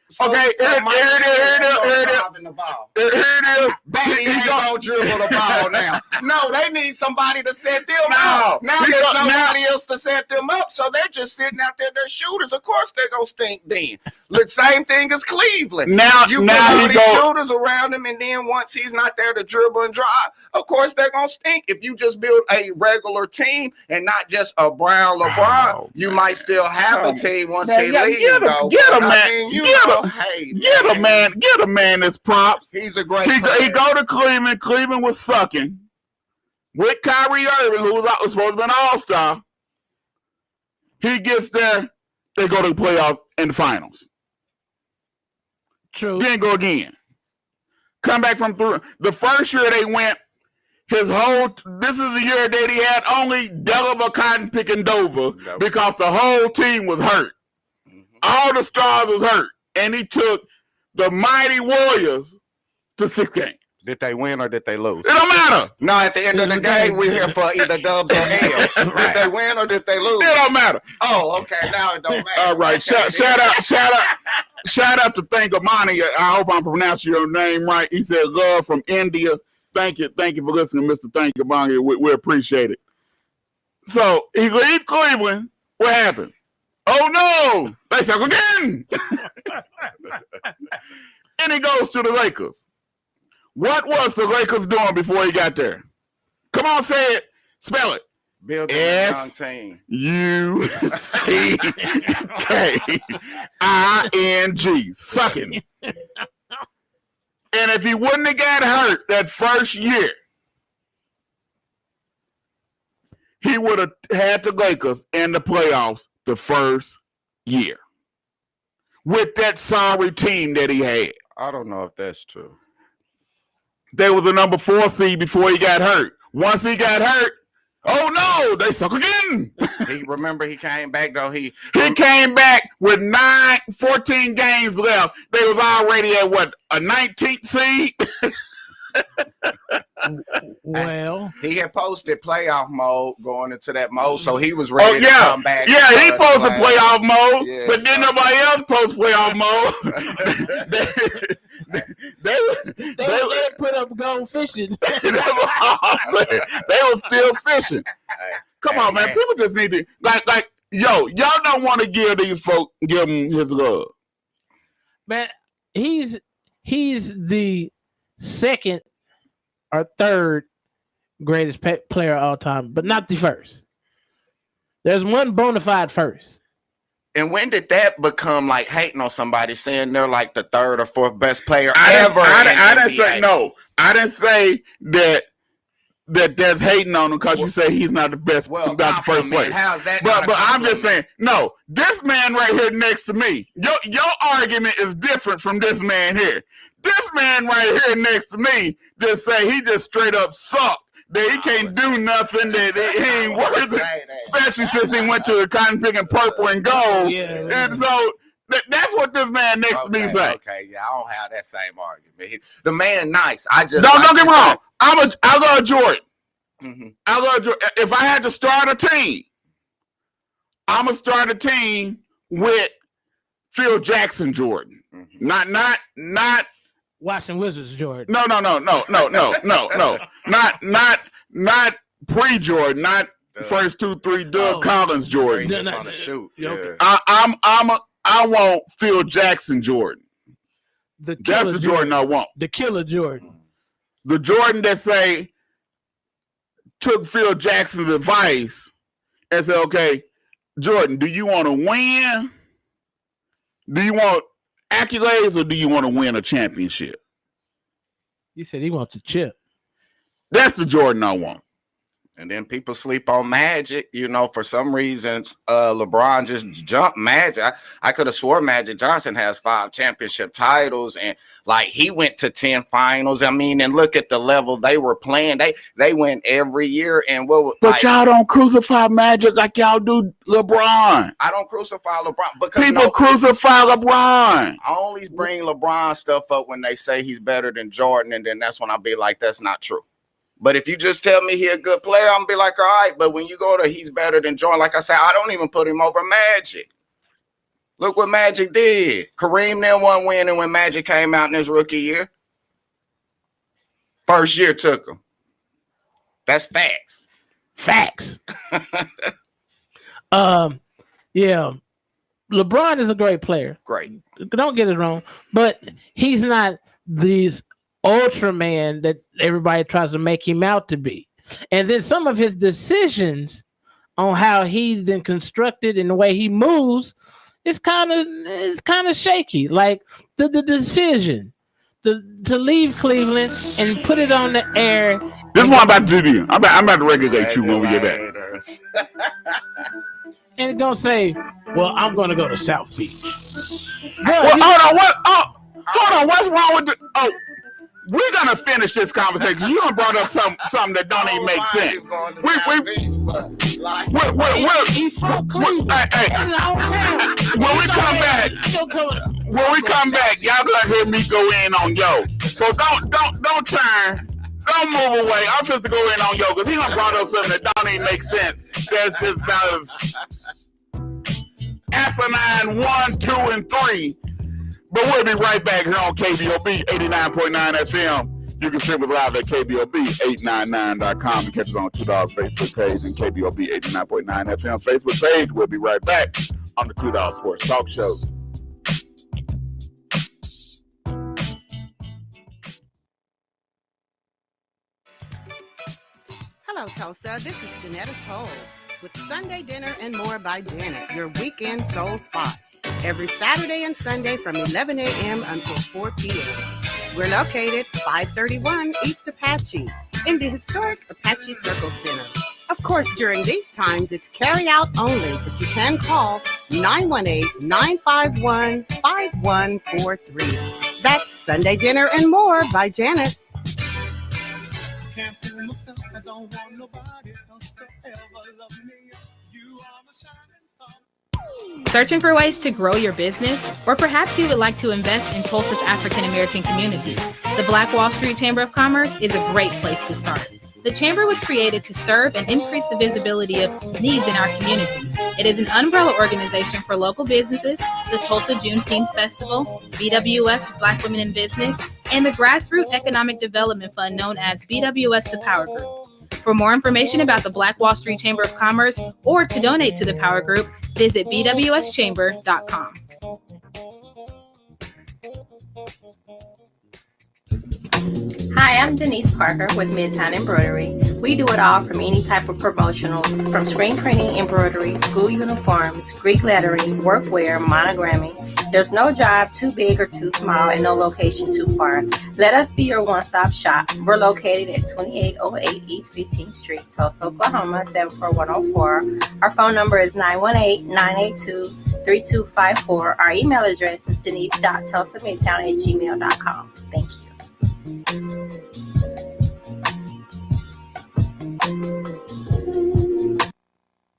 Baby ain't gonna dribble the ball now. No, they need somebody to set them up. Now there's nobody else to set them up, so they're just sitting out there. They're shooters. Of course they're gonna stink then. The same thing as Cleveland. You put all these shooters around him, and then once he's not there to dribble and drive, of course they're gonna stink. If you just build a regular team and not just a Brown LeBron, you might still have a team once he leaves. Get a man his props. He's a great player. He go to Cleveland. Cleveland was sucking with Kyrie Irving, who was supposed to be an all-star. He gets there. They go to the playoffs and the finals. True. Then go again. Come back from through. The first year they went, this is the year that he had only Delaware cotton picking Dover because the whole team was hurt. All the stars was hurt. And he took the mighty Warriors to 6 games. Did they win or did they lose? It don't matter. No, at the end of the game, we're here for either dubs or L's. Did they win or did they lose? It don't matter. Oh, okay. Now it don't matter. All right. Okay. Shout out to Thankamani. I hope I'm pronouncing your name right. He said love from India. Thank you for listening, Mr. Thankamani. We appreciate it. So he leaves Cleveland. What happened? Oh no! no, they suck again. And he goes to the Lakers. What was the Lakers doing before he got there? Come on, say it. Spell it. Building a young team. SUCKING. Sucking. And if he wouldn't have got hurt that first year, he would have had the Lakers in the playoffs the first year with that sorry team that he had. I don't know if that's true. They was a number 4 seed before he got hurt. Once he got hurt, oh no, they suck again. He came back though. He came back with 14 games left. They was already at what, a 19th seed? Well, he had posted playoff mode going into that mode, so he was ready to come back. Yeah, he posted playoff mode, Yeah, but then nobody else post playoff mode. they put up gold fishing. They were still fishing. Come on, man. People just need to like y'all don't want to give these folks give him his love. Man, he's the second or third greatest player of all time, but not the first. There's one bona fide first. And when did that become like hating on somebody, saying they're like the third or fourth best player ever? I didn't say no. I didn't say that that's hating on him because you say he's not the best, not the first player. How's that? But I'm just saying, no, this man right here next to me, your argument is different from this man here. This man right here next to me just say he just straight up sucked. That he can't do nothing, that he ain't worth it, especially since he went to the cotton picking purple and gold. Yeah. And so that's what this man next to me say. Okay, yeah, I don't have that same argument. The man nice. I just don't get me wrong. I love Jordan. Mm-hmm. I love Jordan. If I had to start a team, I'm gonna start a team with Phil Jackson Jordan. Mm-hmm. Not Washington Wizards Jordan. No. Not pre-Jordan, not first 2-3 Doug Collins Jordan. On shoot. Yeah. I want Phil Jackson Jordan. That's the Jordan I want. The killer Jordan. The Jordan that took Phil Jackson's advice and said, okay, Jordan, do you want to win? Do you want accolades or do you want to win a championship? You said he wants a chip. That's the Jordan I want. And then people sleep on Magic, for some reasons. LeBron just jumped Magic. I could have swore Magic Johnson has 5 championship titles, and like he went to 10 finals. I mean, and look at the level they were playing. They win every year. And but y'all don't crucify Magic like y'all do LeBron. I don't crucify LeBron because people crucify LeBron. I only bring LeBron stuff up when they say he's better than Jordan, and then that's when I'll be like, that's not true. But if you just tell me he's a good player, I'm going to be like, all right. But when you go to he's better than Jordan, like I said, I don't even put him over Magic. Look what Magic did. Kareem then won winning when Magic came out in his rookie year. First year took him. That's facts. Facts. Yeah. LeBron is a great player. Great. Don't get it wrong. But he's not these Ultraman that everybody tries to make him out to be. And then some of his decisions on how he's been constructed and the way he moves is kind of shaky. Like the decision to leave Cleveland and put it on the air. This is what I'm about to do to you. I'm about to regulate you when we get back. And it's gonna say, well, I'm gonna go to South Beach. Well, hold on, what's wrong with the we're gonna finish this conversation. You done brought up something that don't even make sense. When we come back, y'all gonna hear me go in on Yo. So don't turn. Don't move away. I'm just to go in on Yo because he done brought up something that don't even make sense. That's just asinine 1, 2, and 3. But we'll be right back here on Kbob 89.9 FM. You can stream us live at Kbob89.9.com and catch us on 2 Dogs Facebook page and Kbob 89.9 FM Facebook page. We'll be right back on the 2 Dogs Sports Talk Show. Hello, Tulsa. This is Janetta Toles with Sunday Dinner and More by Janet, your weekend soul spot. Every Saturday and Sunday from 11 a.m. until 4 p.m. We're located 531 East Apache in the historic Apache Circle Center. Of course, during these times, it's carry-out only, but you can call 918-951-5143. That's Sunday Dinner and More by Janet. Can't fool myself, I don't want nobody else to ever love me. You are my shining star. Searching for ways to grow your business? Or perhaps you would like to invest in Tulsa's African American community? The Black Wall Street Chamber of Commerce is a great place to start. The Chamber was created to serve and increase the visibility of needs in our community. It is an umbrella organization for local businesses, the Tulsa Juneteenth Festival, BWS for Black Women in Business, and the Grassroots Economic Development Fund known as BWS The Power Group. For more information about the Black Wall Street Chamber of Commerce or to donate to the Power Group, visit bwschamber.com. Hi, I'm Denise Parker with Midtown Embroidery. We do it all from any type of promotionals, from screen printing, embroidery, school uniforms, Greek lettering, workwear, monogramming. There's no job too big or too small and no location too far. Let us be your one-stop shop. We're located at 2808 East 15th Street, Tulsa, Oklahoma, 74104. Our phone number is 918-982-3254. Our email address is denise.tulsamidtown@gmail.com. Thank you.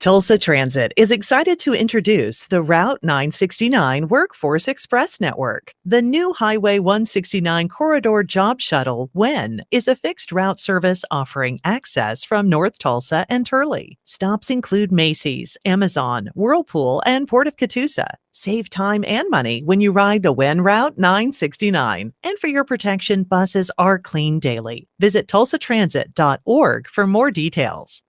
Tulsa Transit is excited to introduce the Route 969 Workforce Express Network. The new Highway 169 Corridor Job Shuttle, WEN, is a fixed route service offering access from North Tulsa and Turley. Stops include Macy's, Amazon, Whirlpool, and Port of Catoosa. Save time and money when you ride the WEN Route 969. And for your protection, buses are cleaned daily. Visit tulsatransit.org for more details.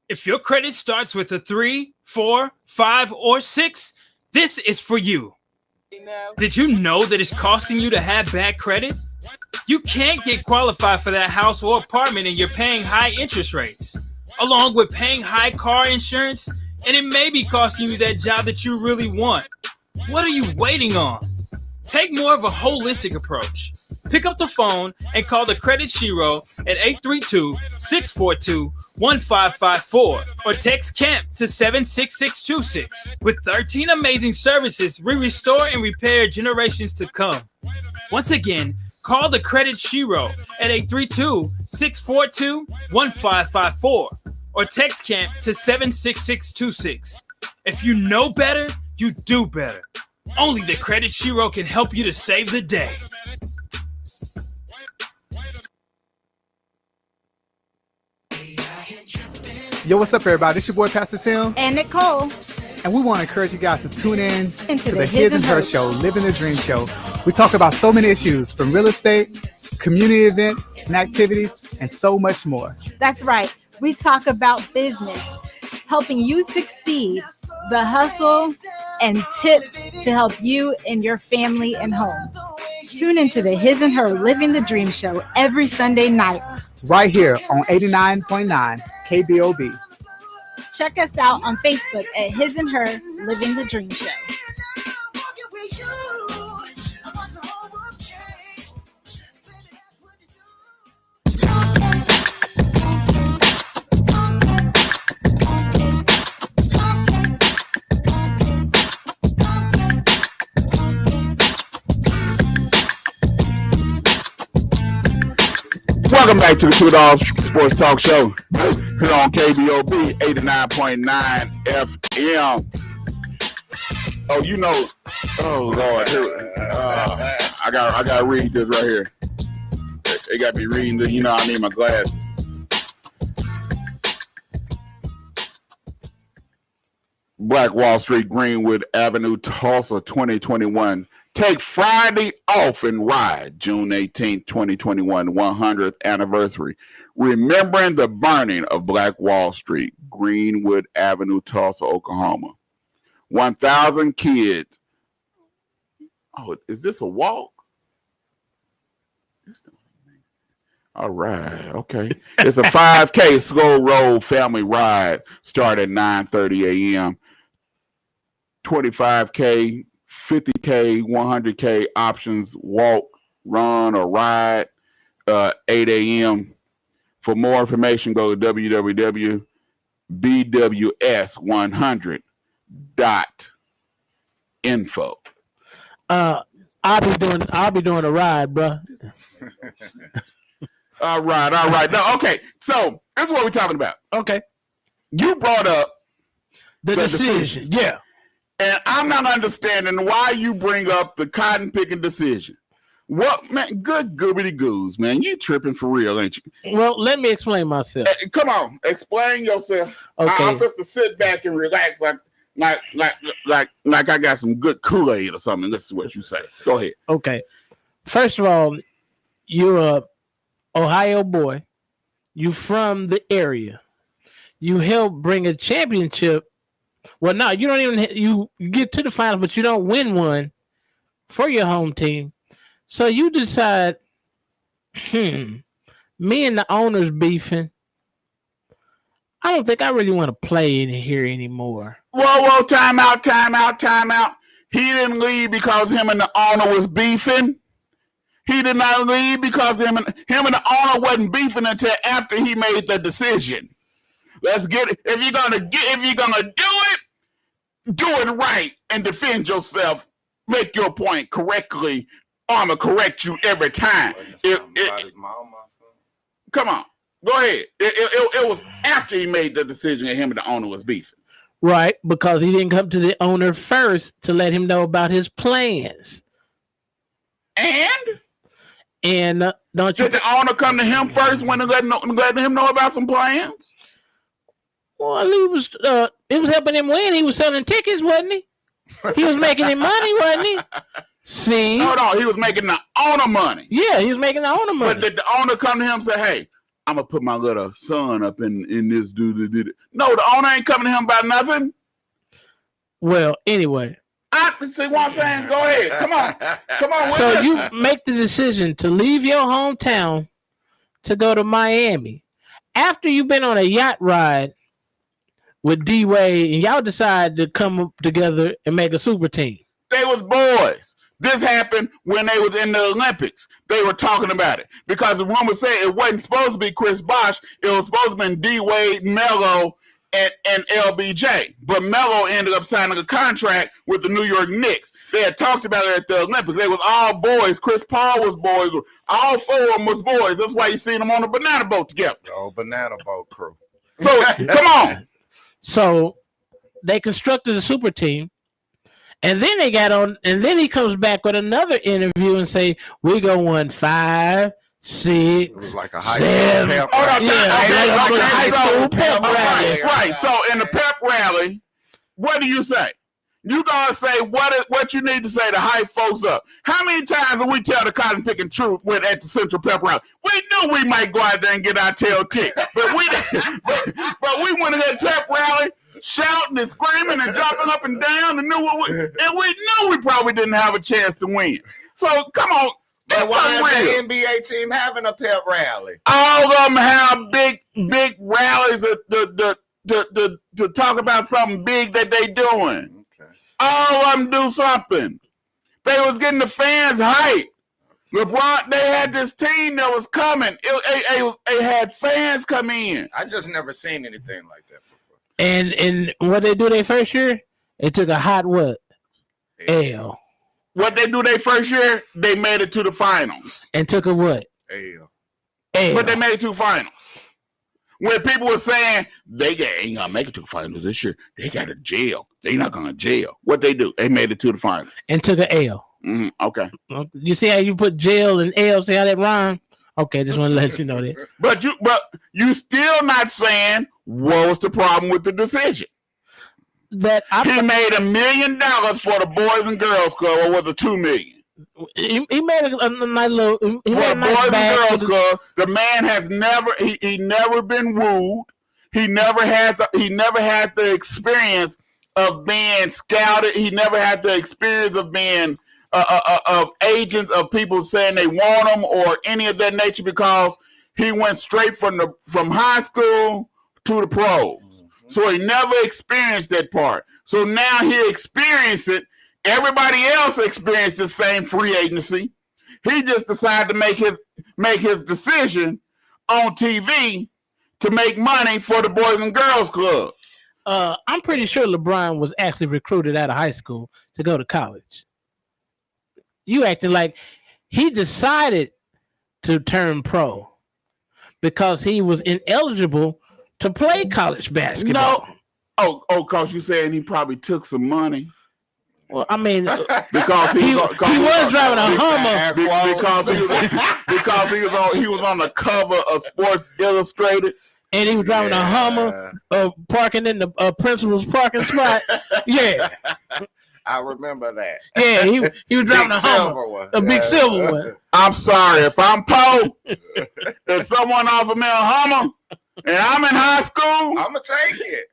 If your credit starts with a 3, 4, 5, or 6, this is for you. Did you know that it's costing you to have bad credit? You can't get qualified for that house or apartment and you're paying high interest rates, along with paying high car insurance, and it may be costing you that job that you really want. What are you waiting on? Take more of a holistic approach. Pick up the phone and call the Credit Shiro at 832-642-1554 or text CAMP to 76626. With 13 amazing services, we restore and repair generations to come. Once again, call the Credit Shiro at 832-642-1554 or text CAMP to 76626. If you know better, you do better. Only the Credit Shiro can help you to save the day. Yo, what's up, everybody? It's your boy, Pastor Tim. And Nicole. And we want to encourage you guys to tune in into to the His and Her Show, Living the Dream Show. We talk about so many issues from real estate, community events and activities, and so much more. That's right. We talk about business, helping you succeed, the hustle, and tips to help you and your family and home. Tune into the His and Her Living the Dream Show every Sunday night. Right here on 89.9 KBOB. Check us out on Facebook at His and Her Living the Dream Show. Welcome back to the 2 Dogs Sports Talk Show here on KBOB 89.9 FM. Oh, you know, oh Lord, I got to read this right here. They got me reading this. You know, I need my glasses. Black Wall Street, Greenwood Avenue, Tulsa, 2021. Take Friday off and ride June 18, 2021, 100th anniversary. Remembering the burning of Black Wall Street, Greenwood Avenue, Tulsa, Oklahoma. 1,000 kids. Oh, is this a walk? All right, okay. It's a 5K Skull Road family ride. Start at 9:30 a.m. 25K, 50K, 100K options. Walk, run, or ride. 8 a.m. For more information, go to www.bws100.info. I'll be doing a ride, bro. All right. No, okay. So this is what we're talking about. Okay. You brought up the decision. Yeah. And I'm not understanding why you bring up the cotton picking decision. What, man? Good goobity goos, man. You tripping for real, ain't you? Well, let me explain myself. Come on, explain yourself. Okay. I'm supposed to sit back and relax, like I got some good Kool-Aid or something. This is what you say. Go ahead. Okay. First of all, you're a Ohio boy. You from the area. You helped bring a championship. Well, no, you don't even. You get to the finals, but you don't win one for your home team. So you decide, me and the owner's beefing. I don't think I really want to play in here anymore. Whoa, time out. He didn't leave because him and the owner was beefing. He did not leave because him and the owner wasn't beefing until after he made the decision. Let's get it. If you're gonna do it right and defend yourself. Make your point correctly. I'm gonna correct you every time. Come on, go ahead. It was after he made the decision that him and the owner was beefing. Right, because he didn't come to the owner first to let him know about his plans. And don't you? Did the owner come to him first when letting him know about some plans? Well, he was helping him win. He was selling tickets, wasn't he? He was making him money, wasn't he? See? Hold on, he was making the owner money. Yeah, he was making the owner money. But did the owner come to him and say, "Hey, I'm gonna put my little son up in this dude"? No, the owner ain't coming to him about nothing. Well, anyway. I see what I'm saying. Go ahead. Come on. So you make the decision to leave your hometown to go to Miami after you've been on a yacht ride with D-Wade, and y'all decide to come up together and make a super team. They was boys. This happened when they was in the Olympics. They were talking about it because the rumor said it wasn't supposed to be Chris Bosh. It was supposed to be D-Wade, Melo, and LBJ. But Melo ended up signing a contract with the New York Knicks. They had talked about it at the Olympics. They was all boys. Chris Paul was boys. All four of them was boys. That's why you seen them on the banana boat together. Oh, banana boat crew. So, come on. So they constructed a super team. And then they got on, and then he comes back with another interview and say, "We go 1, 5, 6." It was like a high school pep rally. Right. So in the pep rally, what do you say? You gonna say what you need to say to hype folks up. How many times did we tell the cotton picking truth at the Central Pep Rally? We knew we might go out there and get our tail kicked, but we didn't. But we went to that pep rally, shouting and screaming and jumping up and down, and we knew we probably didn't have a chance to win. So come on. But why is the NBA team having a pep rally? All of them have big rallies to talk about something big that they doing. All of them do something. They was getting the fans hyped. LeBron, they had this team that was coming. They had fans come in. I just never seen anything like that before. And what they do their first year? They took a hot what? L. What they do their first year? They made it to the finals. And took a what? L. But they made it to the finals. When people were saying they ain't gonna make it to the finals this year, they got to jail. They not gonna jail. What they do? They made it to the finals and took an L. Mm-hmm. Okay. You see how you put jail and L? See how that rhyme? Okay, just want to let you know that. But you still not saying what was the problem with the decision. that he made $1 million for the Boys and Girls Club, or was it $2 million? He made a nice little. He For made the a nice Boys bag and Girls for Club, the man has never he never been wooed. He never had the experience of being scouted. He never had the experience of being of agents of people saying they want him or any of that nature, because he went straight from high school to the pros. So he never experienced that part. So now he experienced it. Everybody else experienced the same free agency. He just decided to make his decision on TV to make money for the Boys and Girls Club. I'm pretty sure LeBron was actually recruited out of high school to go to college. You acting like he decided to turn pro because he was ineligible to play college basketball. No. Cause you saying he probably took some money. Well, I mean, because he was driving a Hummer because he was on the cover of Sports Illustrated, and he was driving a Hummer, parking in the principal's parking spot. Yeah, I remember that. Yeah, he was driving a Hummer, a big silver one. I'm sorry if I'm poor. If someone offered me a Hummer and I'm in high school, I'm gonna take it.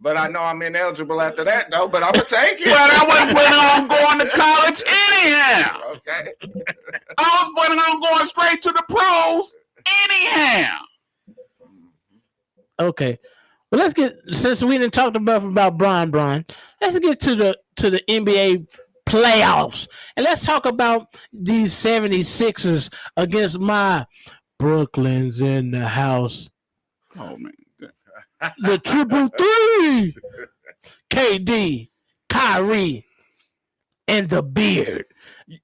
But I know I'm ineligible after that, though. But I'm gonna take it. Well, I wasn't planning on going to college anyhow. Okay. I was planning on going straight to the pros anyhow. Okay. Well, let's get, since we didn't talk about Brian, let's get to the NBA playoffs. And let's talk about these 76ers against my Brooklyn's in the house. Oh, man. The triple three. KD, Kyrie, and the Beard.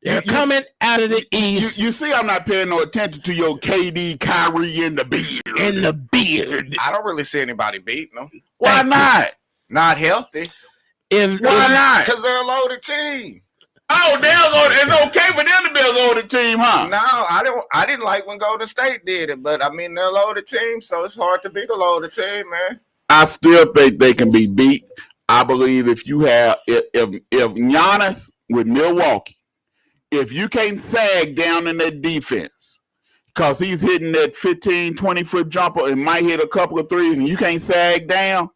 They're coming out of the East. You see, I'm not paying no attention to your KD, Kyrie, and the Beard. And the Beard. I don't really see anybody beating them. Why not? Not healthy. Why not? Because they're a loaded team. Oh, it's okay for them to be a loaded team, huh? No, I didn't like when Golden State did it, but I mean they're a loaded team, so it's hard to beat a loaded team, man. I still think they can be beat. I believe if Giannis with Milwaukee, if you can't sag down in that defense, because he's hitting that 15, 20-foot jumper and might hit a couple of threes, and you can't sag down,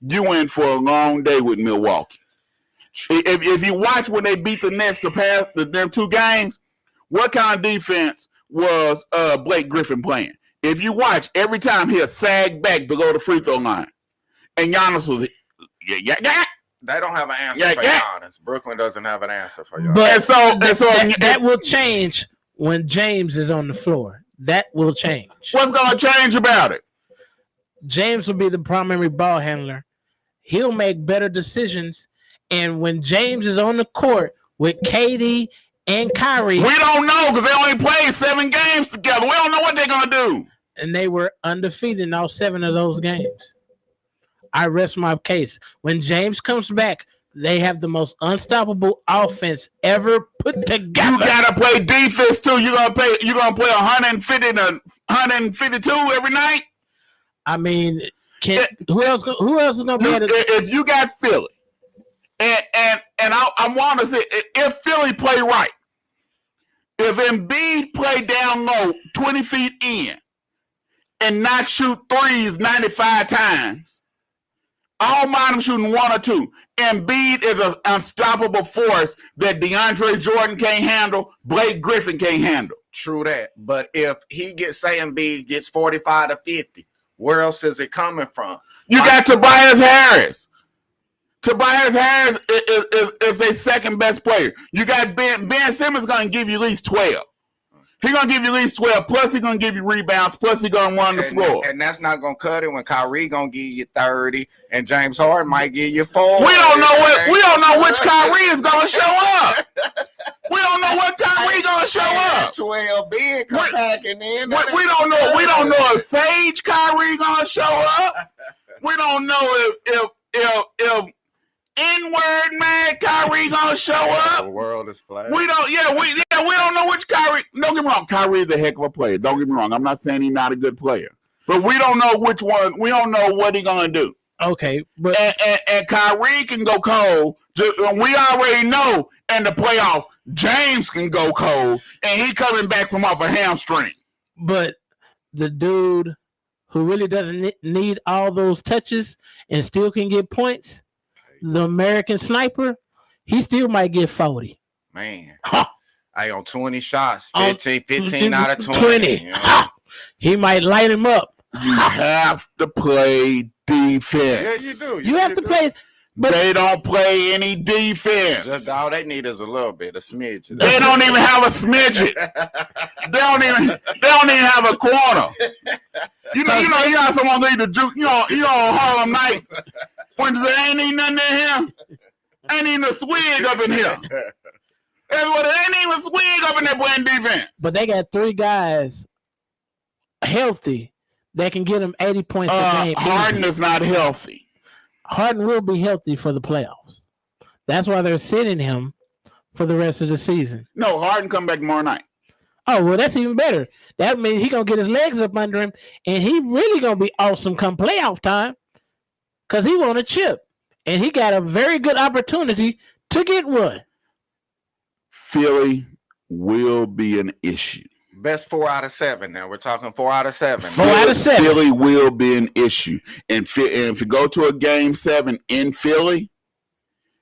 you in for a long day with Milwaukee. If you watch when they beat the Nets to pass them 2 games, what kind of defense was Blake Griffin playing? If you watch, every time he'll sag back below the free throw line. And Giannis was, They don't have an answer for Giannis. Brooklyn doesn't have an answer for Giannis. But that will change when James is on the floor. That will change. What's going to change about it? James will be the primary ball handler. He'll make better decisions. And when James is on the court with KD and Kyrie, we don't know because they only played 7 games together. We don't know what they're going to do. And they were undefeated in all 7 of those games. I rest my case. When James comes back, they have the most unstoppable offense ever put together. You gotta play defense too. You're gonna play 150 to 152 every night. I mean, who else is gonna be able to? If you got Philly, and I want to say, if Philly play right, if Embiid play down low 20 feet in and not shoot threes 95 times. I don't mind him shooting 1 or 2. Embiid is an unstoppable force that DeAndre Jordan can't handle, Blake Griffin can't handle. True that. But if Embiid gets 45 to 50, where else is it coming from? You got Tobias Harris. Tobias Harris is their second best player. You got Ben Simmons going to give you at least 12. He's going to give you at least 12, plus he's going to give you rebounds, plus he's going to run the floor. And that's not going to cut it when Kyrie going to give you 30 and James Harden might give you 4. We don't know which Kyrie is going to show up. We don't know what Kyrie going to show up. 12 big come packing in. We don't know if Sage Kyrie going to show up. We don't know if N-word man Kyrie gonna show up. The world is flat. We don't know which Kyrie. Don't get me wrong, Kyrie is a heck of a player. Don't get me wrong. I'm not saying he's not a good player, but we don't know which one. We don't know what he's gonna do. Okay, but and Kyrie can go cold. We already know in the playoffs, James can go cold, and he coming back from off a hamstring. But the dude who really doesn't need all those touches and still can get points, the American sniper, he still might get 40. Man. I on 20 shots, 15 out of 20. You know? He might light him up. You have to play defense. Yeah, you do. You have to play. But they don't play any defense. Just all they need is a little bit, a smidge. They don't even have a smidget. They don't even have a corner. You got someone need to juke. Harlem Nights when there ain't even nothing in here. Ain't even a swig up in here. Ain't even a swig up in there playing defense. But they got 3 guys healthy that can get them 80 points a game. Harden is not healthy. Harden will be healthy for the playoffs. That's why they're sitting him for the rest of the season. No, Harden come back tomorrow night. Oh, well, that's even better. That means he's going to get his legs up under him, and he really going to be awesome come playoff time because he won a chip, and he got a very good opportunity to get one. Philly will be an issue. Best 4 out of 7. Now we're talking 4 out of 7. 4 out of 7. Philly will be an issue, and if you go to a game 7 in Philly,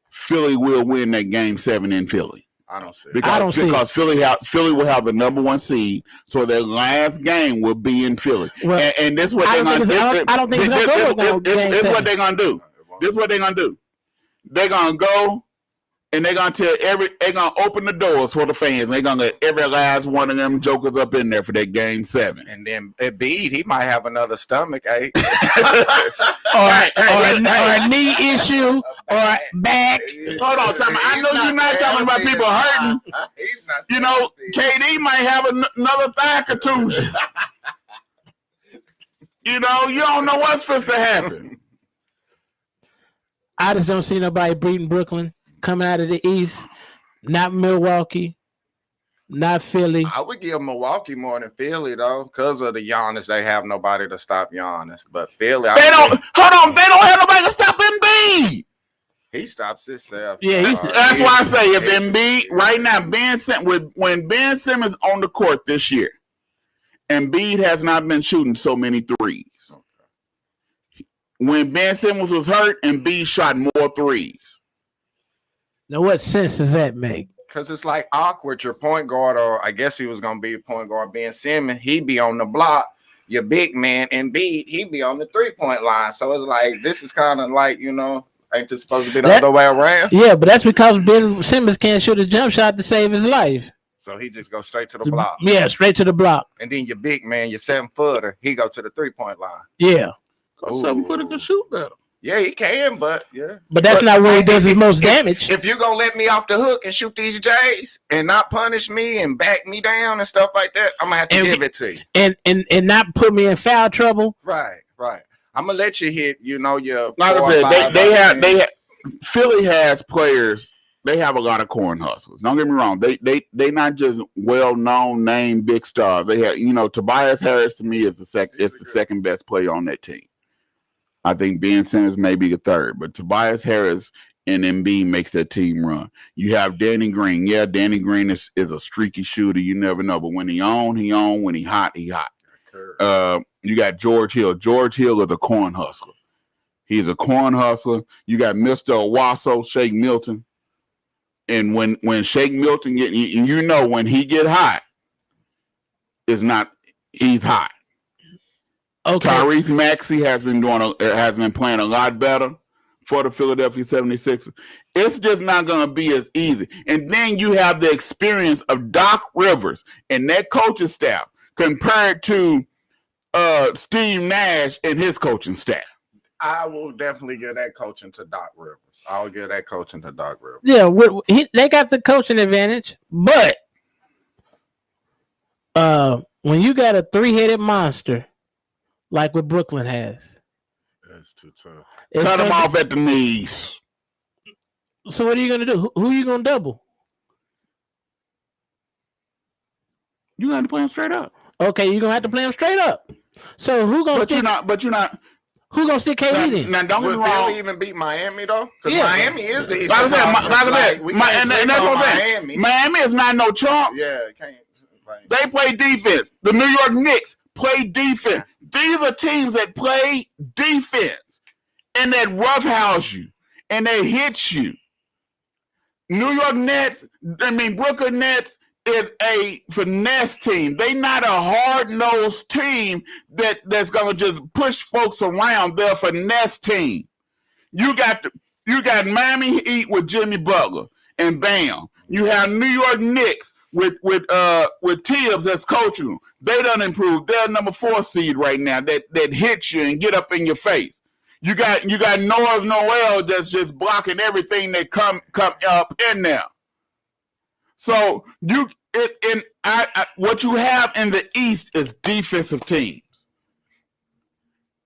Philly will win that game 7 in Philly. I don't see. Because Philly will have the number 1 seed, so their last game will be in Philly. Well, and this is what they're going to do. I don't think it's going to go. This is what they're going to do. This is what they're going to do. They're going to go. And they're gonna open the doors for the fans. They're gonna let every last one of them jokers up in there for that game 7. And then Embiid, he might have another stomach ache, or a knee issue, or back. Hold on, I know you're not talking about people hurting. He's not. KD might have another thigh contusion. You don't know what's supposed to happen. I just don't see nobody beating Brooklyn. Coming out of the East, not Milwaukee, not Philly. I would give Milwaukee more than Philly though, because of the Giannis. They have nobody to stop Giannis, but Philly. They don't have nobody to stop Embiid. He stops himself. Yeah, that's why I say if Embiid right now, when Ben Simmons on the court this year, Embiid has not been shooting so many threes. Okay. When Ben Simmons was hurt, Embiid shot more threes. Now, what sense does that make? Because it's like awkward. Your point guard, or I guess he was going to be a point guard, Ben Simmons, he be on the block. Your big man, Embiid, he be on the 3-point line. So it's like, this is kind of like, ain't this supposed to be the other way around? Yeah, but that's because Ben Simmons can't shoot a jump shot to save his life. So he just goes straight to the block. Yeah, straight to the block. And then your big man, your 7-footer, he go to the 3-point line. Yeah. 7-footer can shoot better. Yeah, he can, but yeah. But that's not where he does his most damage. If you're going to let me off the hook and shoot these J's and not punish me and back me down and stuff like that, I'm going to have to give it to you. And not put me in foul trouble. Right. I'm going to let you hit, your like I said, Philly has players. They have a lot of corn hustlers. Don't get me wrong. They not just well-known name big stars. They have, Tobias Harris to me is the second best player on that team. I think Ben Simmons may be the third, but Tobias Harris and Embiid makes that team run. You have Danny Green. Yeah, Danny Green is a streaky shooter. You never know. But when he on. When he hot, he hot. You got George Hill. George Hill is a corn hustler. He's a corn hustler. You got Mr. Owasso, Shake Milton. And when Shake Milton when he get hot, he's hot. Okay. Tyrese Maxey has been playing a lot better for the Philadelphia 76ers. It's just not going to be as easy. And then you have the experience of Doc Rivers and that coaching staff compared to Steve Nash and his coaching staff. I will definitely give that coaching to Doc Rivers. I'll give that coaching to Doc Rivers. Yeah, they got the coaching advantage, but when you got a 3-headed monster like what Brooklyn has, that's too tough. Cut them off at the knees. So what are you gonna do? Who are you gonna double? You got to play them straight up. Okay, you're gonna have to play them straight up. So who gonna? But you're not. Who gonna stick KD then? Now, don't get me Would wrong. Philly even beat Miami though? Because Yeah. Miami is the Eastern Like I said, Conference. We can't and sleep that's on what I'm saying. Miami. Miami is not no chump. Yeah, can't. Like, They play defense. The New York Knicks play defense. These are teams that play defense and that roughhouse you and they hit you. Brooklyn Nets is a finesse team. They not a hard-nosed team that's gonna just push folks around. They're a finesse team. You got Miami Heat with Jimmy Butler and Bam. You have New York Knicks with Tibbs that's coaching them. They done improved. They're number 4 seed right now that hits you and get up in your face. You got Norris Noel that's just blocking everything that come up in there. So what you have in the East is defensive teams.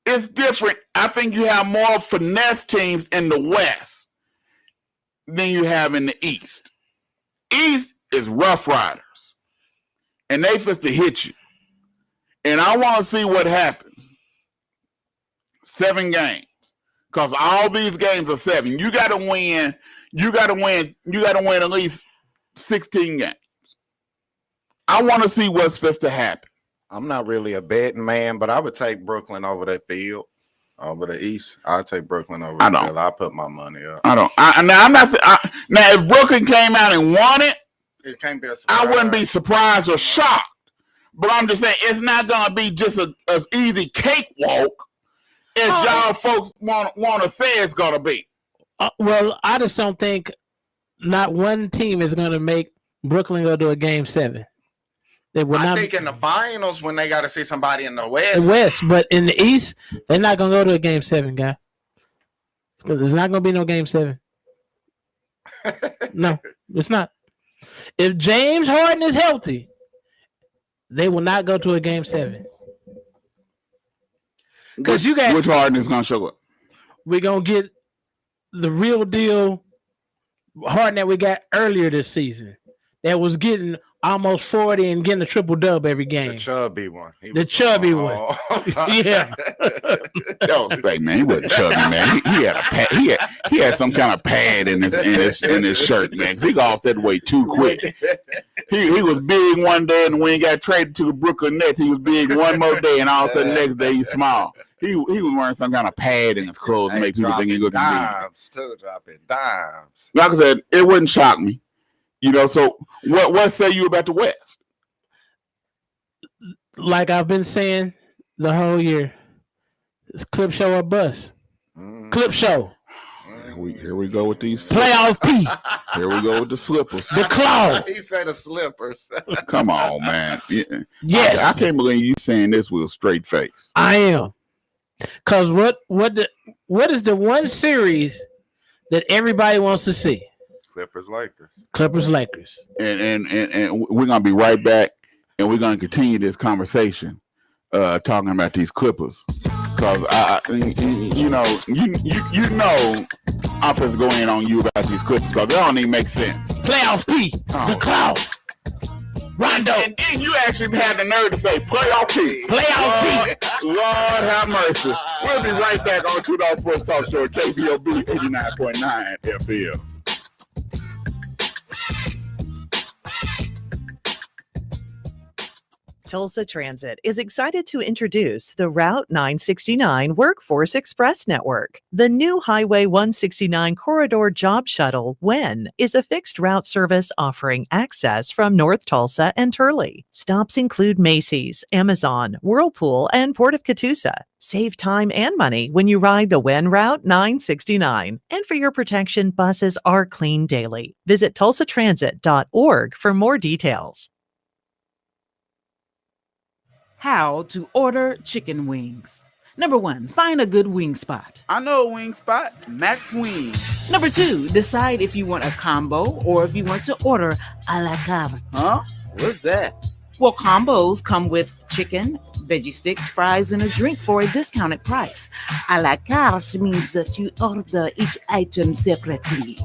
It's different. I think you have more finesse teams in the West than you have in the East. East is Rough Riders, and they supposed to hit you. And I want to see what happens. 7 games, because all these games are 7. You got to win. You got to win at least 16 games. I want to see what's supposed to happen. I'm not really a betting man, but I would take Brooklyn over that field. Over the East, I'd take Brooklyn over the field. I put my money up. I don't. Now, if Brooklyn came out and won it, it can't be a surprise. I wouldn't be surprised or shocked. But I'm just saying it's not gonna be just as easy cakewalk as y'all folks want to say it's gonna be. Well, I just don't think not one team is gonna make Brooklyn go to a game 7. I think in the finals when they got to see somebody in the West. The West, but in the East, they're not gonna go to a game 7, guy. There's not gonna be no game 7. No, it's not. If James Harden is healthy, they will not go to a game 7. Because you got which Harden is gonna show up. We're gonna get the real deal Harden that we got earlier this season. That was getting almost 40 and getting a triple-dub every game. The chubby one. The chubby one. Yeah. Don't say, man, he wasn't chubby, man. He had a pad. He had some kind of pad in his shirt, man. 'Cause he lost that weight too quick. He was big one day, and when he got traded to the Brooklyn Nets, he was big one more day, and all of a sudden next day he's small. He was wearing some kind of pad in his clothes to make people think he looked big. Still dropping dimes. Like I said, it wouldn't shock me. So what say you about the West? Like I've been saying the whole year, it's clip show or bust. Clip show. Here we go with these playoff P. Here we go with the slippers. The claw. He said the slippers. Come on, man. Yes. I can't believe you saying this with a straight face. I am. Because what is the one series that everybody wants to see? Clippers Lakers. And we're gonna be right back, and we're gonna continue this conversation, talking about these Clippers, because you know I'm supposed to go in on you about these Clippers because they don't even make sense. Playoff P, the cloud, Rondo, and you actually had the nerve to say playoff P. Playoff P. Lord have mercy. We'll be right back on $2 Sports Talk Show, Kbob 89.9 FM. Tulsa Transit is excited to introduce the Route 969 Workforce Express Network. The new Highway 169 Corridor Job Shuttle, WEN, is a fixed route service offering access from North Tulsa and Turley. Stops include Macy's, Amazon, Whirlpool, and Port of Catoosa. Save time and money when you ride the WEN Route 969. And for your protection, buses are cleaned daily. Visit tulsatransit.org for more details. How to order chicken wings. Number 1, find a good wing spot. I know a wing spot, Max Wings. Number 2, decide if you want a combo or if you want to order a la carte. Huh? What's that? Well, combos come with chicken, veggie sticks, fries, and a drink for a discounted price. A la carte means that you order each item separately.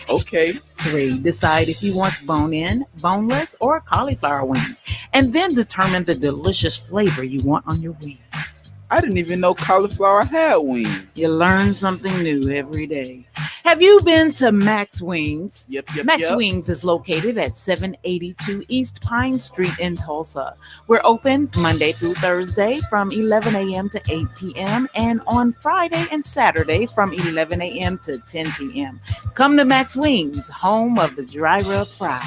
Okay. 3, decide if you want bone-in, boneless, or cauliflower wings, and then determine the delicious flavor you want on your wings. I didn't even know cauliflower had wings. You learn something new every day. Have you been to Max Wings? Yep. Max Wings is located at 782 East Pine Street in Tulsa. We're open Monday through Thursday from 11 a.m. to 8 p.m. and on Friday and Saturday from 11 a.m. to 10 p.m. Come to Max Wings, home of the dry rub fries.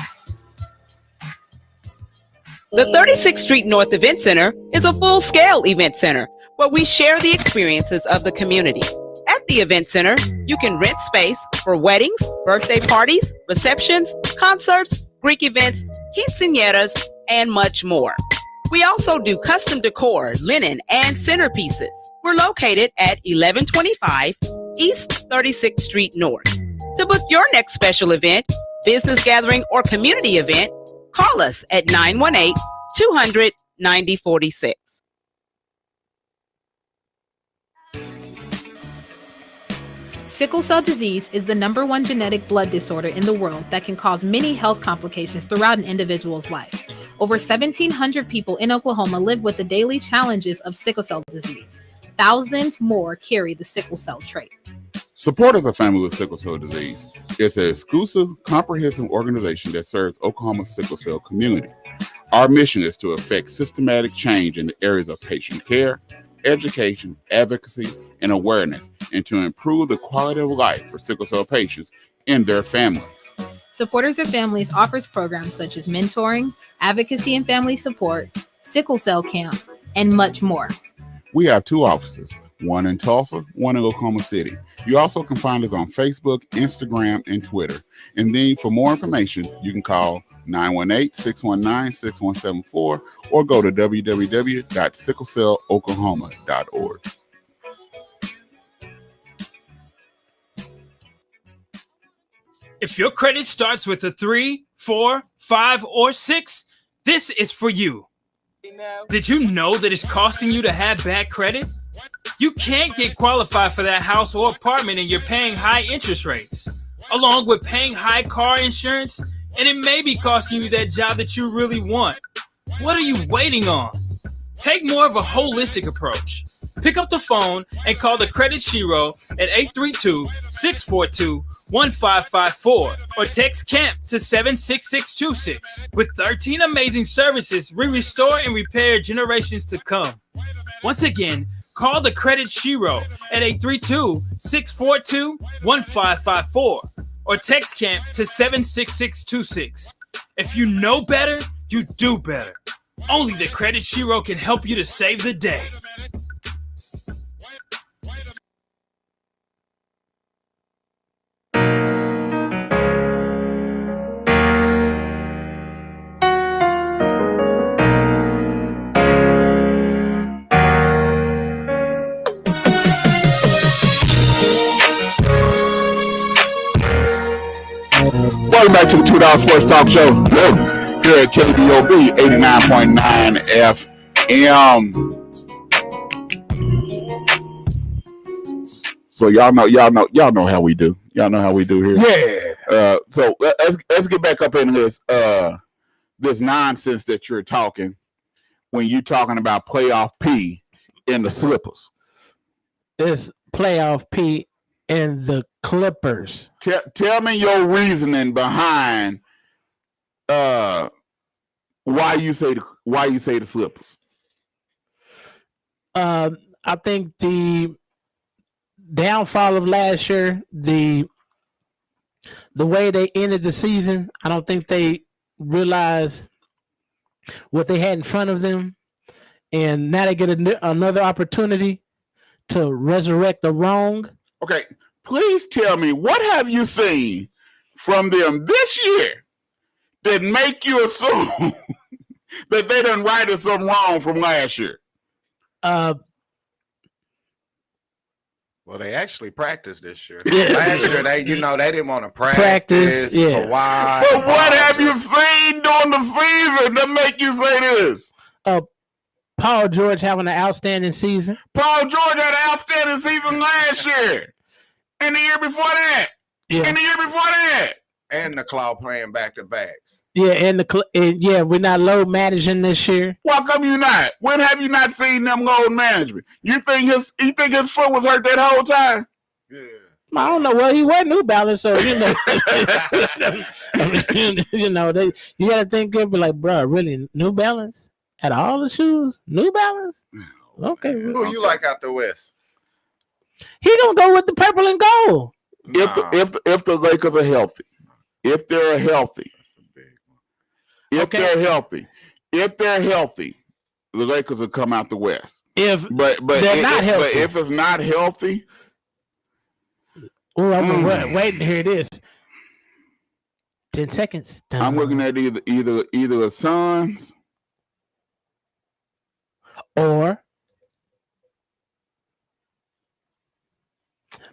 The 36th Street North Event Center is a full-scale event center where we share the experiences of the community. At the event center, you can rent space for weddings, birthday parties, receptions, concerts, Greek events, quinceañeras, and much more. We also do custom decor, linen, and centerpieces. We're located at 1125 East 36th Street North. To book your next special event, business gathering, or community event, call us at 918-200-9046. Sickle cell disease is the #1 genetic blood disorder in the world that can cause many health complications throughout an individual's life. Over 1,700 people in Oklahoma live with the daily challenges of sickle cell disease. Thousands more carry the sickle cell trait. Supporters of Family with Sickle Cell Disease. It's an exclusive, comprehensive organization that serves Oklahoma's sickle cell community. Our mission is to effect systematic change in the areas of patient care, education, advocacy, and awareness, and to improve the quality of life for sickle cell patients and their families. Supporters of Families offers programs such as mentoring, advocacy and family support, sickle cell camp, and much more. We have 2 offices, one in Tulsa, one in Oklahoma City. You also can find us on Facebook, Instagram, and Twitter. And then for more information, you can call 918-619-6174 or go to www.sicklecelloklahoma.org. If your credit starts with a 3, 4, 5, or 6, this is for you. Did you know that it's costing you to have bad credit? You can't get qualified for that house or apartment and you're paying high interest rates, along with paying high car insurance, and it may be costing you that job that you really want. What are you waiting on? Take more of a holistic approach. Pick up the phone and call the Credit Shiro at 832-642-1554 or text CAMP to 76626. With 13 amazing services, we restore and repair generations to come. Once again, call the Credit Shiro at 832-642-1554 or text CAMP to 76626. If you know better, you do better. Only the Credit Shiro can help you to save the day. Welcome back to the $2 Sports Talk Show here at Kbob 89.9 FM. So y'all know how we do. Y'all know how we do here. Yeah. So let's get back up into this nonsense that you're talking when you're talking about playoff P in the slippers. It's playoff P and the Clippers. Tell me your reasoning behind why you say the Clippers. I think the downfall of last year, the way they ended the season, I don't think they realized what they had in front of them, and now they get another opportunity to resurrect the wrong. Okay, please tell me, what have you seen from them this year that make you assume that they done righted something wrong from last year? Well, they actually practiced this year. Last year, they didn't want to practice. Yeah. Kawhi. But what have you seen during the season that make you say this? Paul George having an outstanding season. Paul George had an outstanding season last year. And the year before that. Yeah. And the year before that. And the Claw playing back to backs. Yeah, and we're not load managing this year. Why come you not? When have you not seen them load management? You think his foot was hurt that whole time? Yeah. I don't know. Well, he wear New Balance, so you know. You got to think good, be like, bro, really New Balance at all the shoes? New Balance? Okay. Who you like out the West? He gonna go with the purple and gold. If the Lakers are healthy, if they're healthy, the Lakers will come out the West. But they're not healthy. But if it's not healthy, I'm waiting to hear this. 10 seconds. I'm looking at either the Suns or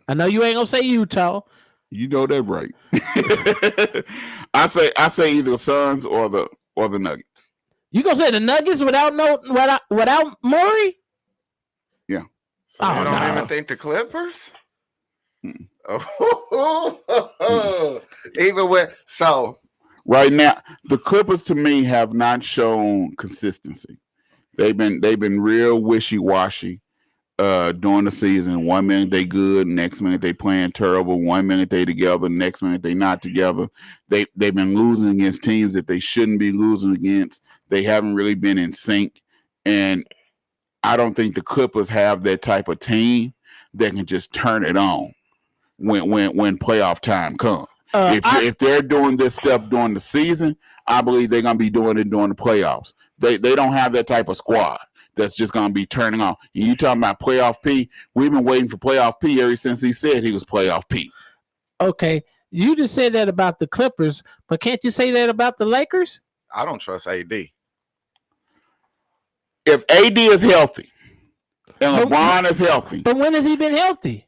I know you ain't gonna say Utah. You know that right. I say either the Suns or the Nuggets. You gonna say the Nuggets without Murray? Yeah. So you don't even think the Clippers? Oh, even with right now, the Clippers to me have not shown consistency. They've been real wishy-washy during the season. 1 minute they good, next minute they playing terrible. 1 minute they together, next minute they not together. They've been losing against teams that they shouldn't be losing against. They haven't really been in sync, and I don't think the Clippers have that type of team that can just turn it on when playoff time comes. If they're doing this stuff during the season, I believe they're gonna be doing it during the playoffs. They don't have that type of squad that's just gonna be turning on. And you talking about playoff P? We've been waiting for playoff P ever since he said he was playoff P. Okay, you just said that about the Clippers, but can't you say that about the Lakers? I don't trust AD. If AD is healthy and LeBron is healthy, but when has he been healthy?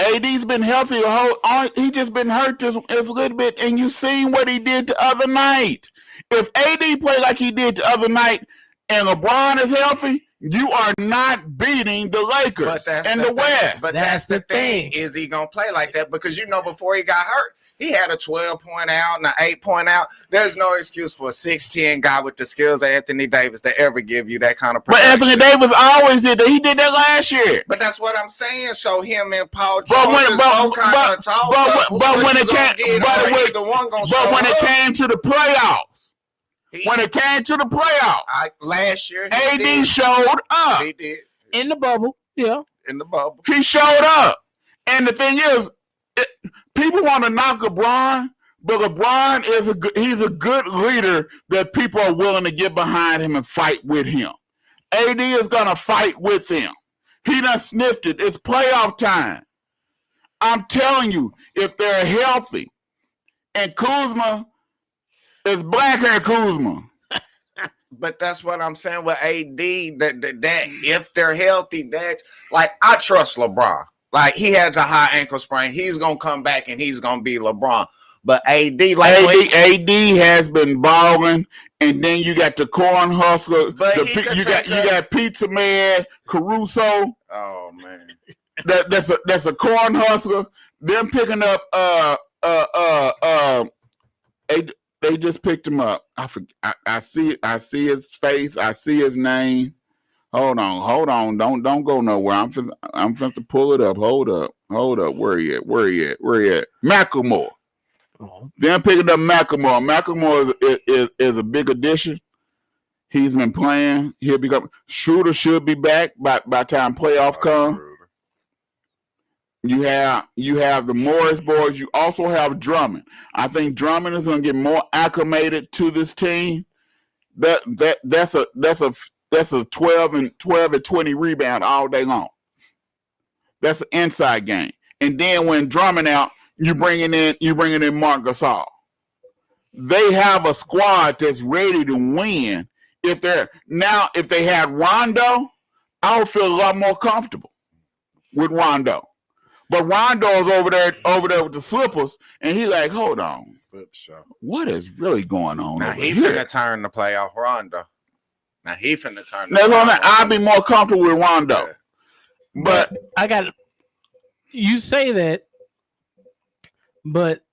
AD's been healthy the whole. He just been hurt just a little bit, and you seen what he did the other night. If AD played like he did the other night, and LeBron is healthy, you are not beating the Lakers and the West. But that's the thing. Is he gonna play like that? Because before he got hurt, he had a 12-point out and an 8-point out. There's no excuse for a 6'10" guy with the skills of Anthony Davis to ever give you that kind of production. But Anthony Davis always did that. He did that last year. But that's what I'm saying. So him and Paul George when it came to the playoffs, last year AD showed up. He did in the bubble. Yeah, in the bubble. He showed up, and the thing is, people want to knock LeBron, but LeBron he's a good leader that people are willing to get behind him and fight with him. AD is gonna fight with him. He done sniffed it. It's playoff time. I'm telling you, if they're healthy, and Kuzma is black hair Kuzma. But that's what I'm saying with AD. That if they're healthy, that's like I trust LeBron. Like he had a high ankle sprain. He's gonna come back and he's gonna be LeBron. But AD has been balling, and then you got the corn hustler. You got Pizza Man, Caruso. Oh man, that's a corn hustler. Them picking up they just picked him up. I see his face. I see his name. Hold on. Don't go nowhere. I'm finna to pull it up. Hold up. Where he at? Macklemore. Oh. Then picking up Macklemore. Macklemore is a big addition. He's been playing. He'll become Schroeder should be back by time playoff come. You have the Morris boys. You also have Drummond. I think Drummond is gonna get more acclimated to this team. That's a 12 and 20 rebound all day long. That's an inside game. And then when Drummond out, you bringing in Marc Gasol. They have a squad that's ready to win. If they had Rondo, I would feel a lot more comfortable with Rondo. But Rondo's over there with the slippers, and he's like, hold on. What is really going on? Now over he here? finna turn the playoff Rondo. Now he finna turn. That's what I'll be more comfortable with Rondo. Yeah. But I got you say that, but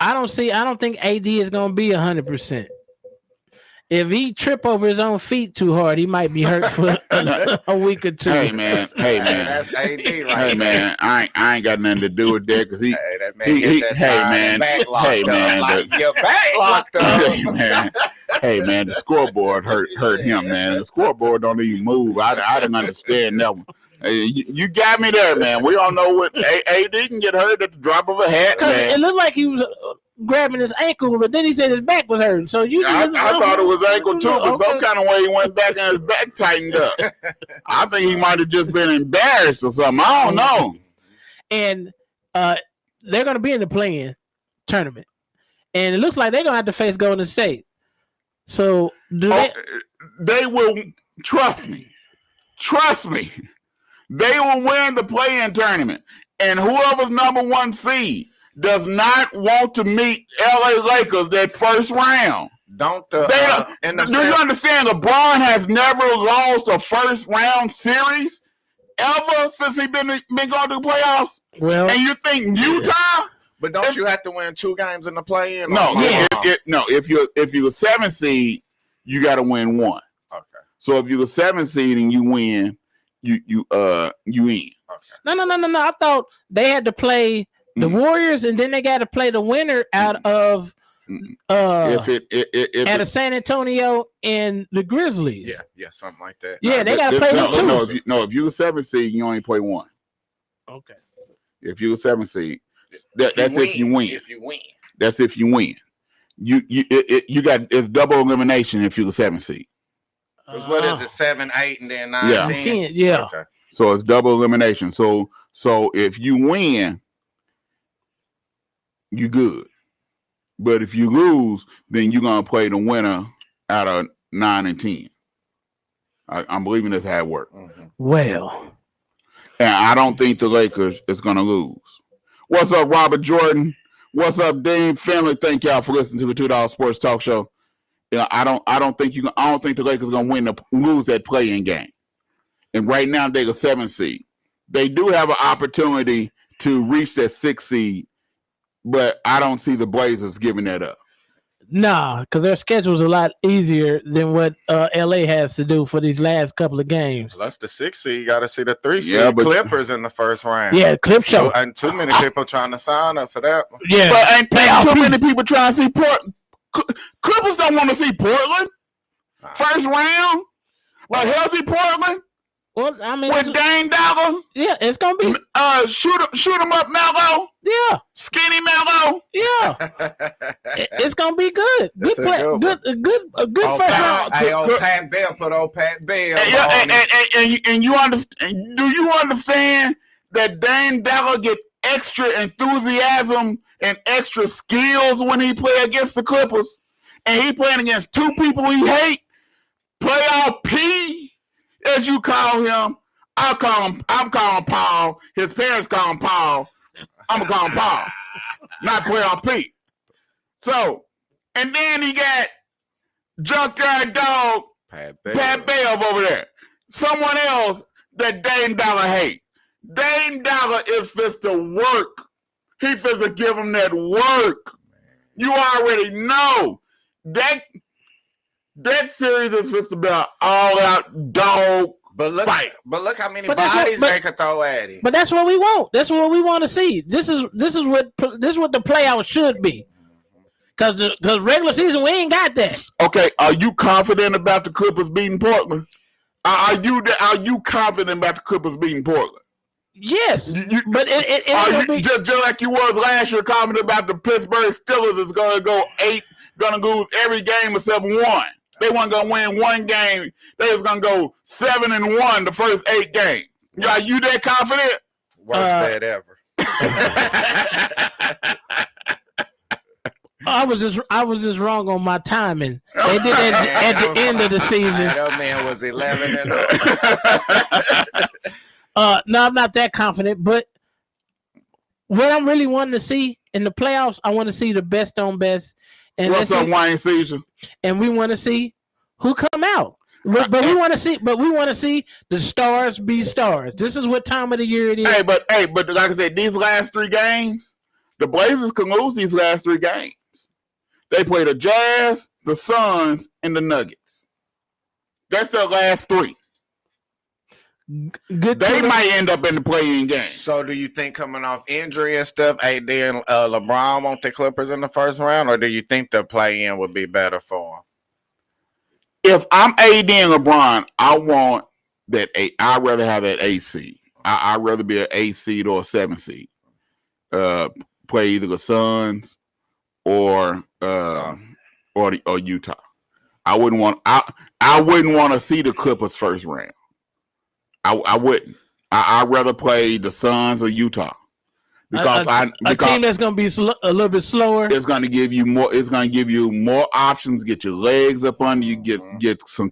I don't think AD is going to be 100%. If he trip over his own feet too hard, he might be hurt for a week or two. Hey man, That's AD right hey man, I ain't got nothing to do with that because he. Hey, that man get that side back locked up. Like, your back locked up. Hey man, the scoreboard hurt him, man. The scoreboard don't even move. I didn't understand that one. You got me there, man. We all know what AD can get hurt at the drop of a hat, man. It looked like he was grabbing his ankle, but then he said his back was hurting. So I thought it was ankle too, but some kind of way he went back and his back tightened up. I think he might have just been embarrassed or something. I don't know. And they're going to be in the play-in tournament, and it looks like they're going to have to face Golden State. So they will trust me. Trust me. They will win the play-in tournament, and whoever's number 1 seed does not want to meet LA Lakers that first round. Do you understand? LeBron has never lost a first round series ever since he been going to the playoffs. Well, and you think Utah? But don't you have to win 2 games in the play-in? No, if you're a 7th seed, you got to win 1. Okay. So if you're a 7th seed and you win, you in. Okay. No. I thought they had to play the Warriors, and then they got to play the winner out of out of San Antonio and the Grizzlies. Yeah, something like that. Yeah, they got to play them too. If you're a 7th seed, you only play 1. Okay. If you're a 7th seed, that's if you win. If you win, that's if you win. You got it's double elimination if you're a 7th seed. Because what is it, 7, 8, and then 9, Yeah. 10? Yeah. Okay. So it's double elimination. So if you win, you good. But if you lose, then you're gonna play the winner out of 9 and 10. I'm believing that's how it works. Mm-hmm. Well, and I don't think the Lakers is gonna lose. What's up, Robert Jordan? What's up, Dean Finley? Thank y'all for listening to the $2 Sports Talk Show. You know, I don't think the Lakers gonna lose that play-in game. And right now they're a 7th seed. They do have an opportunity to reach that 6th seed, but I don't see the Blazers giving that up. Nah, because their schedule's a lot easier than what LA has to do for these last couple of games. That's the 6th seed. You got to see the 3 seed Clippers in the first round. Yeah, Clip Show. And too many people trying to sign up for that one. Yeah, but ain't too many people trying to see Portland. Clippers don't want to see Portland first round. Like healthy Portland. Well, I mean, with Dane Dollar. Yeah, it's gonna be shoot 'em up, Melo. Yeah, skinny Melo. Yeah, it's gonna be good. Good play, good first round. Hey, old Pat Bell put old Pat Bell. And you understand? Do you understand that Dane Dollar get extra enthusiasm and extra skills when he play against the Clippers, and he playing against 2 people he hate? Playoff P, as you call him. I'm calling Paul. His parents call him Paul. I'm gonna call him Paul, not Playoff P. So, and then he got Junkyard Dog Pat Bell over there. Someone else that Dane Dollar hate. Dane Dollar is fit to work. He fit to give him that work. You already know that series is fit to be an all-out dog fight. But look how many bodies they could throw at him. But that's what we want. That's what we want to see. This is what the playout should be. Because regular season we ain't got that. Okay, are you confident about the Clippers beating Portland? Are you confident about the Clippers beating Portland? Yes, but just like you was last year, confident about the Pittsburgh Steelers is gonna lose every game except 1. They weren't gonna win 1 game. They was gonna go 7-1 the first 8 games. Are you that confident? Worst bet ever. I was just wrong on my timing. They did at the end of the season. That man was 11-0. No, I'm not that confident, but what I'm really wanting to see in the playoffs, I want to see the best on best. And what's up, Wayne Caesar? And we want to see who come out. But we want to see the stars be stars. This is what time of the year it is. Hey, but like I said, these last 3 games, The Blazers can lose these last 3 games. They play the Jazz, the Suns, and the Nuggets. That's their last 3. They might end up in the play-in game. So, do you think coming off injury and stuff, AD and LeBron want the Clippers in the first round, or do you think the play-in would be better for them? If I'm AD and LeBron, I want that. I'd rather have that 8 seed. I'd rather be an 8 seed or a 7 seed. Play either the Suns or Utah. I wouldn't want to see the Clippers first round. I wouldn't. I'd rather play the Suns or Utah because a team that's going to be a little bit slower. It's going to give you more. It's going to give you more options. Get your legs up under you. Get some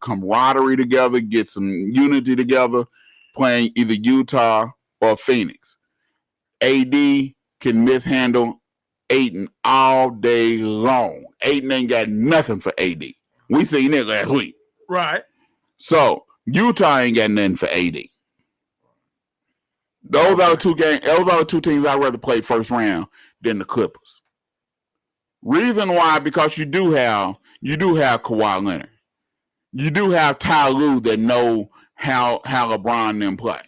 camaraderie together. Get some unity together. Playing either Utah or Phoenix. AD can mishandle Ayton all day long. Ayton ain't got nothing for AD. We seen it last week. Right. So Utah ain't got nothing for AD. Those are the 2 games. Those are the 2 teams I'd rather play first round than the Clippers. Reason why? Because you do have Kawhi Leonard. You do have Ty Lue that know how LeBron and them play.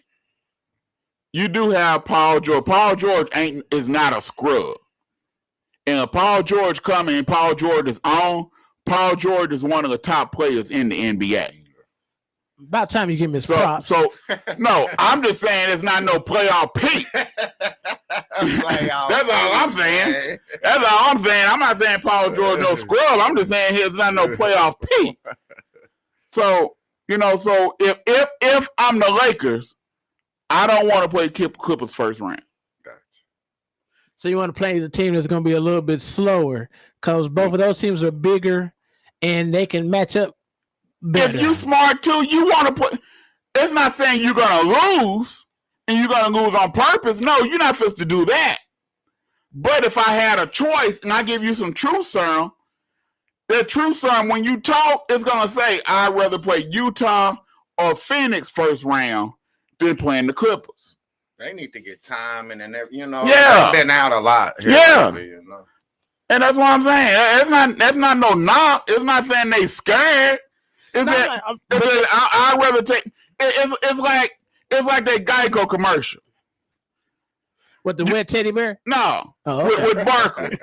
You do have Paul George. Paul George is not a scrub. And if Paul George coming and Paul George is on, Paul George is one of the top players in the NBA. About time you give me his props. So no, I'm just saying it's not no playoff peak. That's all I'm saying. That's all I'm saying. I'm not saying Paul George no scrub. I'm just saying it's not no playoff peak. So so if I'm the Lakers, I don't want to play Clippers first round. So you want to play the team that's going to be a little bit slower because both of those teams are bigger and they can match up better. If you smart too, you want to put. It's not saying you're going to lose and you're going to lose on purpose. No, you're not supposed to do that. But if I had a choice and I give you some truth serum, that truth serum, when you talk, it's going to say, I'd rather play Utah or Phoenix first round than playing the Clippers. They need to get time and they've been out a lot. Lately, and that's what I'm saying. That's not no knock. It's not saying they scared. I'd rather take. It's like that Geico commercial. With the wet teddy bear? No, with Barkley.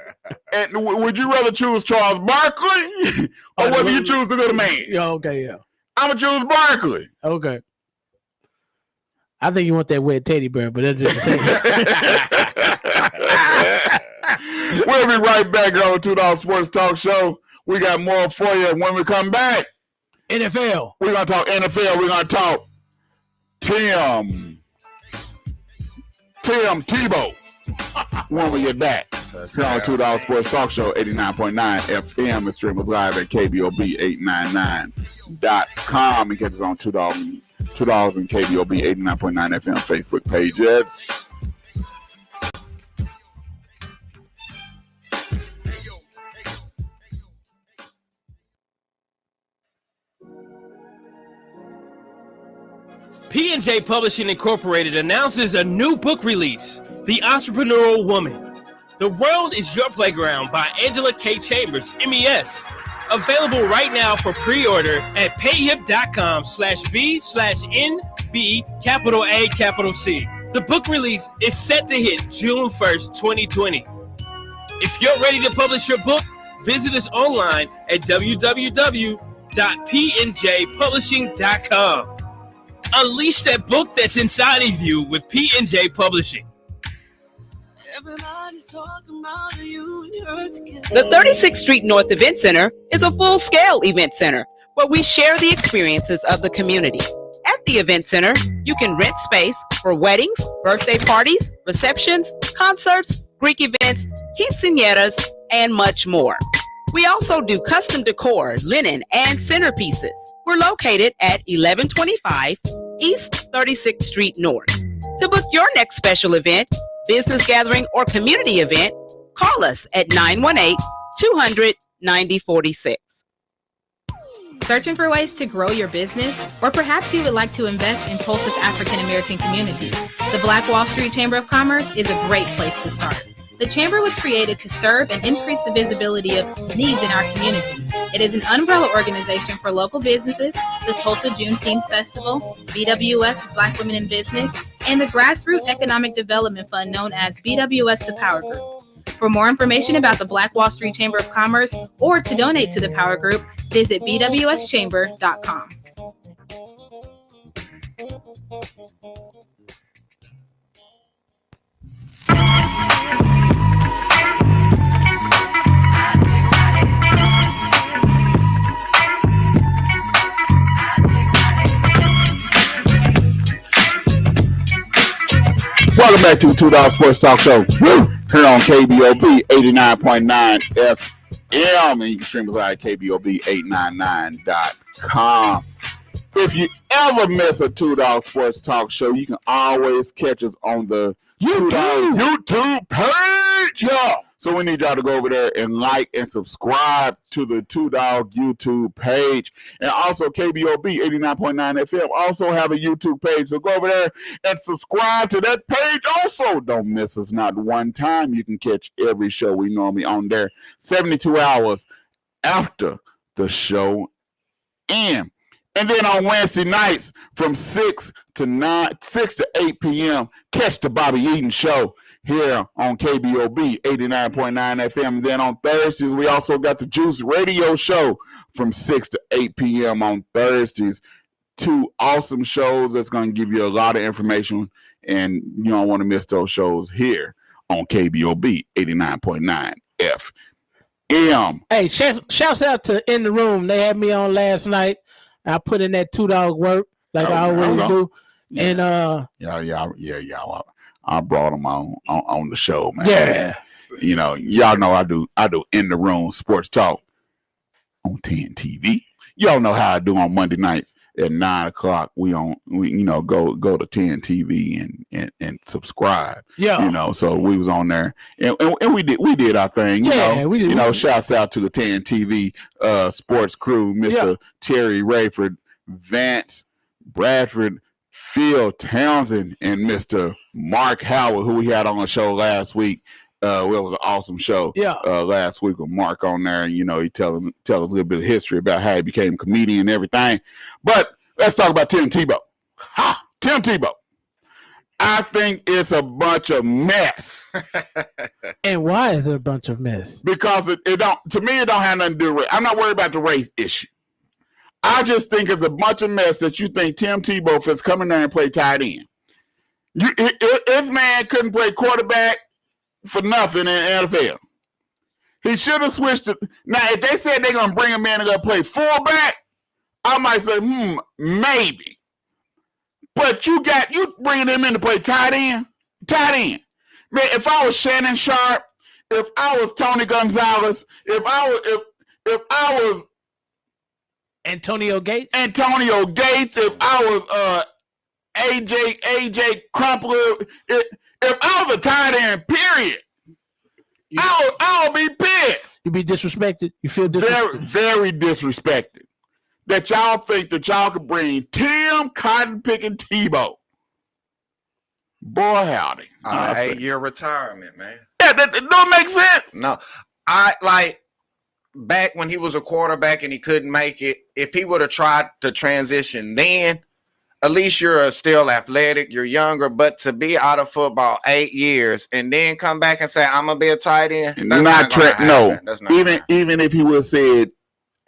And would you rather choose Charles Barkley or whether you choose to go to Maine? Yeah, okay, yeah. I'm gonna choose Barkley. Okay. I think you want that wet teddy bear, but that's just the same. We'll be right back on the $2 Sports Talk Show. We got more for you when we come back. NFL. We're going to talk NFL. We're going to talk Tim Tebow when we get back. Here on the $2 Sports Talk Show, 89.9 FM. It's streaming live at Kbob 89.9.com. And catch us on $2 and Kbob 89.9 FM Facebook pages. P&J Publishing Incorporated announces a new book release, The Entrepreneurial Woman. The World is Your Playground by Angela K. Chambers, MES. Available right now for pre-order at payhip.com/B/NB_A_C. The book release is set to hit June 1st, 2020. If you're ready to publish your book, visit us online at www.pnjpublishing.com. Unleash that book that's inside of you with P&J Publishing. The 36th Street North Event Center is a full-scale event center where we share the experiences of the community. At the event center, you can rent space for weddings, birthday parties, receptions, concerts, Greek events, quinceañeras, and much more. We also do custom decor, linen, and centerpieces. We're located at 1125 East 36th Street North. To book your next special event, business gathering, or community event, call us at 918-200-9046. Searching for ways to grow your business? Or perhaps you would like to invest in Tulsa's African American community? The Black Wall Street Chamber of Commerce is a great place to start. The Chamber was created to serve and increase the visibility of needs in our community. It is an umbrella organization for local businesses, the Tulsa Juneteenth Festival, BWS Black Women in Business, and the Grassroots Economic Development Fund known as BWS The Power Group. For more information about the Black Wall Street Chamber of Commerce or to donate to the Power Group, visit bwschamber.com. Welcome back to Two Dog Sports Talk Show here on KBOB 89.9 FM, and you can stream us out at Kbob89.9.com. If you ever miss a Two Dog Sports Talk Show, you can always catch us on the YouTube page. Yeah. So we need y'all to go over there and like and subscribe to the Two Dog YouTube page. And also KBOB 89.9 FM also have a YouTube page. So go over there and subscribe to that page also. Don't miss us not one time. You can catch every show we normally on there 72 hours after the show ends. And then on Wednesday nights from 6 to 8 p.m., catch the Bobby Eaton Show here on KBOB 89.9 FM. And then on Thursdays, we also got the Juice Radio Show from 6 to 8 p.m. on Thursdays. Two awesome shows that's going to give you a lot of information, and you don't want to miss those shows here on KBOB 89.9 FM. Hey, shouts out to In the Room. They had me on last night. I put in that 2 dog work like I always do. Yeah. And I brought them on the show, man. Yeah. You know, y'all know I do In the Room Sports Talk on 10 TV. Y'all know how I do on Monday nights at 9 o'clock. We go to 10 TV and subscribe. Yeah. You know, so we was on there and we did our thing. We did. You know, shouts out to the 10 TV sports crew, Mr. Terry Rayford, Vance Bradford, Phil Townsend, and Mr. Mark Howard, who we had on the show last week. It was an awesome show last week with Mark on there. And, you know, he tell us a little bit of history about how he became a comedian and everything. But let's talk about Tim Tebow. Tim Tebow. I think it's a bunch of mess. And why is it a bunch of mess? Because it don't have nothing to do with it. I'm not worried about the race issue. I just think it's a bunch of mess that you think Tim Tebow is coming there and play tight end. This man couldn't play quarterback for nothing in the NFL. He should have switched it. Now, if they said they're going to bring him in and go play fullback, I might say, maybe. But you bringing him in to play tight end. Man, if I was Shannon Sharp, if I was Tony Gonzalez, if I was Antonio Gates, if I was AJ Crumpler, if I was a tight end, period, I'll be pissed. You be disrespected. You feel disrespected. Very disrespected. That y'all think that y'all could bring Tim Cotton Picking Tebow. Boy, howdy. 8-year retirement, man. Yeah, that don't make sense. No, I like back when he was a quarterback and he couldn't make it. If he would have tried to transition then, at least you're still athletic, you're younger. But to be out of football 8 years and then come back and say I'm gonna be a tight end, Even if he would have said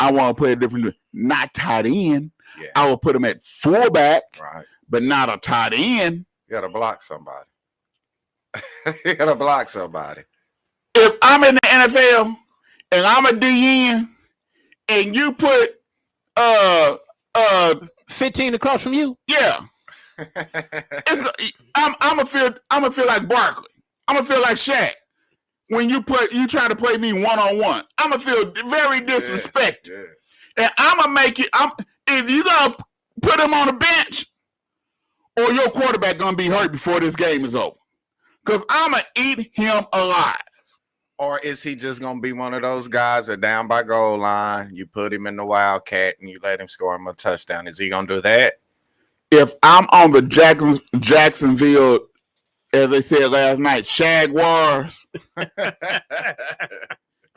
I want to play a different, not tight end, I would put him at fullback, right? But not a tight end. You gotta block somebody. You gotta block somebody. If I'm in the NFL and I'm a DN and you put 15 across from you, I'm gonna feel like Barkley. I'm gonna feel like Shaq when you try to play me one-on-one. I'm gonna feel very disrespected. Yes. And I'm gonna make it. If you gonna put him on the bench, or your quarterback gonna be hurt before this game is over, because I'm gonna eat him alive. Or is he just gonna be one of those guys that down by goal line, you put him in the Wildcat and you let him score him a touchdown? Is he gonna do that? If I'm on the Jacksonville as they said last night, Shagwars.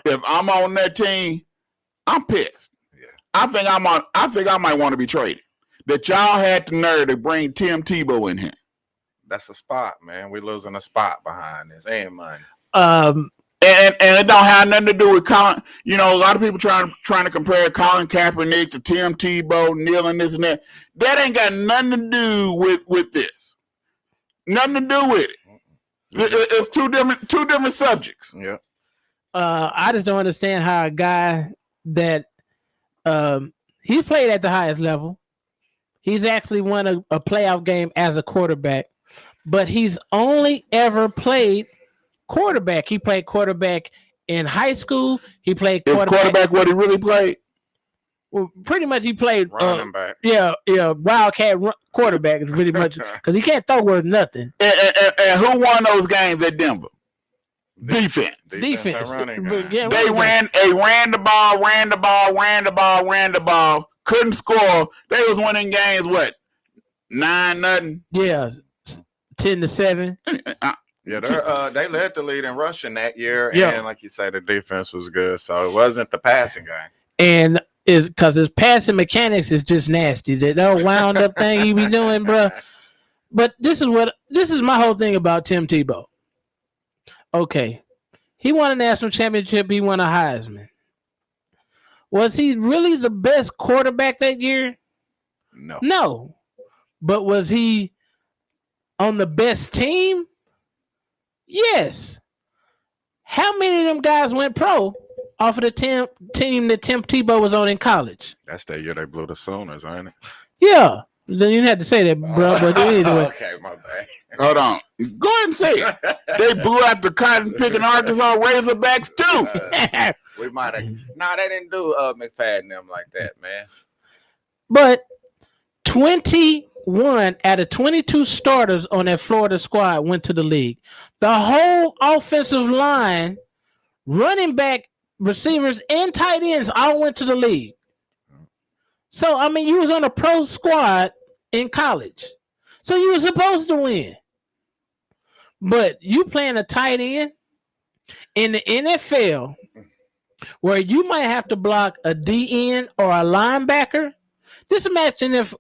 If I'm on that team, I'm pissed. Yeah. I think I might want to be traded. That y'all had the nerve to bring Tim Tebow in here. That's a spot, man. We're losing a spot behind this. Ain't money. And it don't have nothing to do with Colin. You know, a lot of people trying to compare Colin Kaepernick to Tim Tebow, Neil, and this and that. That ain't got nothing to do with this. Nothing to do with it. It's two different subjects. Yeah. I just don't understand how a guy that he's played at the highest level. He's actually won a playoff game as a quarterback, but he's only ever played quarterback. He played quarterback in high school. He played quarterback. Is quarterback what he really played? Well, pretty much he played running back. Yeah, wildcat quarterback is pretty much because he can't throw worth nothing. And who won those games at Denver? Defense. Defense. Yeah, they ran the ball. Couldn't score. They was winning games. What? 9-0. Yeah, 10-7. Yeah, they led the lead in rushing that year, Yeah. and like you say, the defense was good, so it wasn't the passing game. And is because his passing mechanics is just nasty. That little wound up thing he be doing, bro. But this is my whole thing about Tim Tebow. Okay, he won a national championship. He won a Heisman. Was he really the best quarterback that year? No. But was he on the best team? Yes. How many of them guys went pro off of the team that Tim Tebow was on in college? That's that year they blew the Sooners, ain't it? Yeah. Then you didn't have to say that, bro. But anyway. Okay, my bad. Hold on. Go ahead and say it. They blew out the cotton picking Arkansas Razorbacks too. We might have. Nah, they didn't do McFadden them like that, man. But 21 out of 22 starters on that Florida squad went to the league. The whole offensive line, running back, receivers, and tight ends all went to the league. So, I mean, you was on a pro squad in college. So you were supposed to win. But you playing a tight end in the NFL where you might have to block a DN or a linebacker. Just imagine if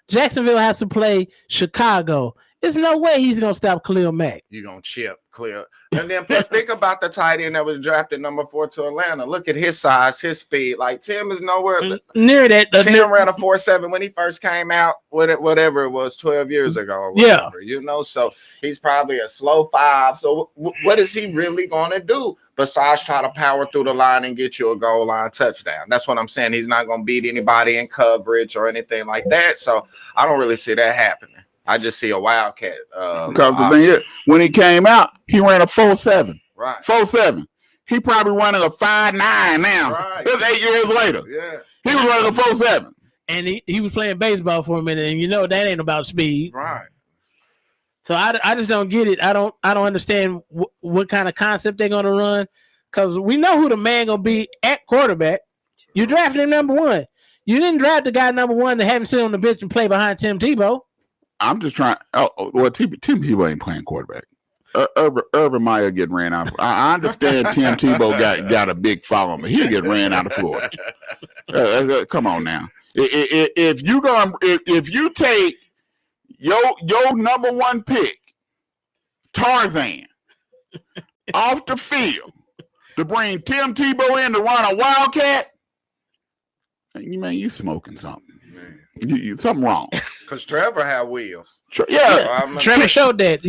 Jacksonville has to play Chicago. There's no way he's going to stop Khalil Mack. You're going to chip clear. And then plus think about the tight end that was drafted number 4 to Atlanta. Look at his size, his speed. Like Tim is nowhere near that. Tim ran a 4.7 when he first came out, whatever it was, 12 years ago or whatever, you know. So he's probably a slow 5. So what is he really going to do besides try to power through the line and get you a goal line touchdown? That's what I'm saying. He's not going to beat anybody in coverage or anything like that. So I don't really see that happening. I just see a wildcat. Because the thing is, when he came out, he ran a 4.7. Right. 4.7. He probably running a 5.9 now. Right. That's 8 years later. Yeah. He was running a 4.7. And he was playing baseball for a minute, and you know that ain't about speed. Right. So I just don't get it. I don't understand what kind of concept they're gonna run, because we know who the man gonna be at quarterback. You drafted him number 1. You didn't draft the guy number 1 to have him sit on the bench and play behind Tim Tebow. I'm just trying. Well, Tim Tebow ain't playing quarterback. Urban Meyer getting ran out. I understand Tim Tebow got a big following, but he'll get ran out of Florida. Come on now. If you take your number 1 pick, Tarzan, off the field to bring Tim Tebow in to run a wildcat, man, you smoking something. Something wrong. Because Trevor had wheels. Trevor showed that.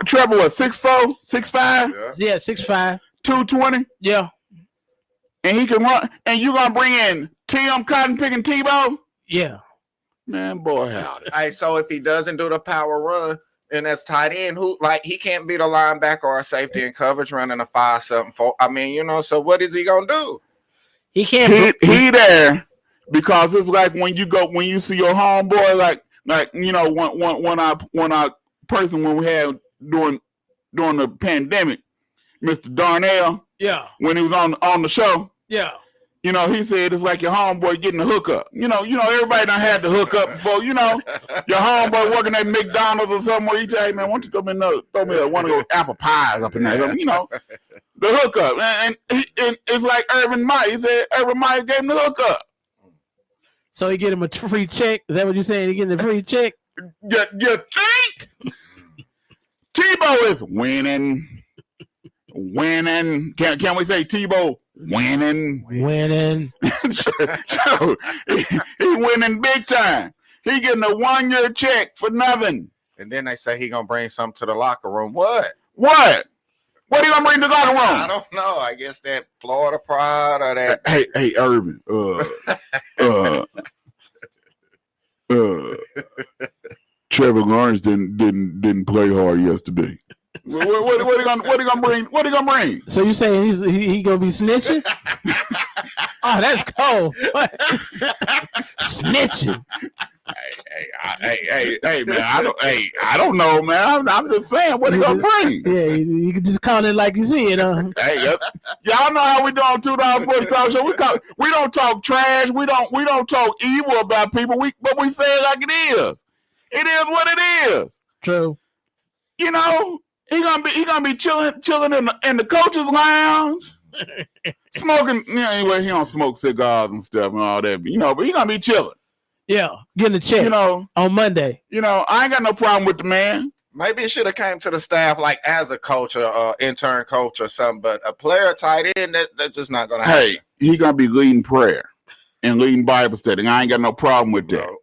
Trevor was 6'4", 6'5"? Yeah, 6'5". 220? Yeah. And he can run. And you going to bring in Tim Cotton Picking Tebow? Yeah. Man, boy, howdy. Hey, so if he doesn't do the power run, and that's tight end, he can't beat a linebacker or a safety in coverage running a 5.74. I mean, you know, so what is he going to do? He can't. He there. Because it's like when you see your homeboy, like you know, when we had during the pandemic, Mr. Darnell, yeah, when he was on the show, yeah, You know, he said it's like your homeboy getting a hookup. You know, everybody done had the hookup before. You know, your homeboy working at McDonald's or somewhere. He tell, hey man, why don't you throw me one of those apple pies up in there? You know, the hookup. And it's like Urban Meyer. He said Urban Meyer gave him the hookup. So he get him a free check. Is that what you're saying? He getting a free check? You think? Tebow is winning. Can we say Tebow winning? So, he winning big time. He getting a 1-year check for nothing. And then they say he gonna bring something to the locker room. What? What are you gonna bring to the locker room? I don't know. I guess that Florida pride or that. Hey, Urban. Trevor Lawrence didn't play hard yesterday. What are you gonna bring? What are you gonna bring? So you saying he gonna be snitching? Oh, that's cold. Snitching. Hey, man. I don't know, man. I'm just saying, what are you gonna bring? Yeah, you can just call it like you see it. Hey, y'all know how we do on $2 Sports Talk Show. We don't talk trash. We don't talk evil about people. But we say it like it is. It is what it is. True. You know, he gonna be chilling in the coach's lounge, smoking. You know, anyway, he don't smoke cigars and stuff and all that. You know, but he gonna be chilling. Yeah, getting a check. You know, on Monday. You know, I ain't got no problem with the man. Maybe it should have came to the staff like as a coach or intern coach or something. But a player tight end, that's just not gonna happen. Hey, he gonna be leading prayer and leading Bible study. I ain't got no problem with that. No.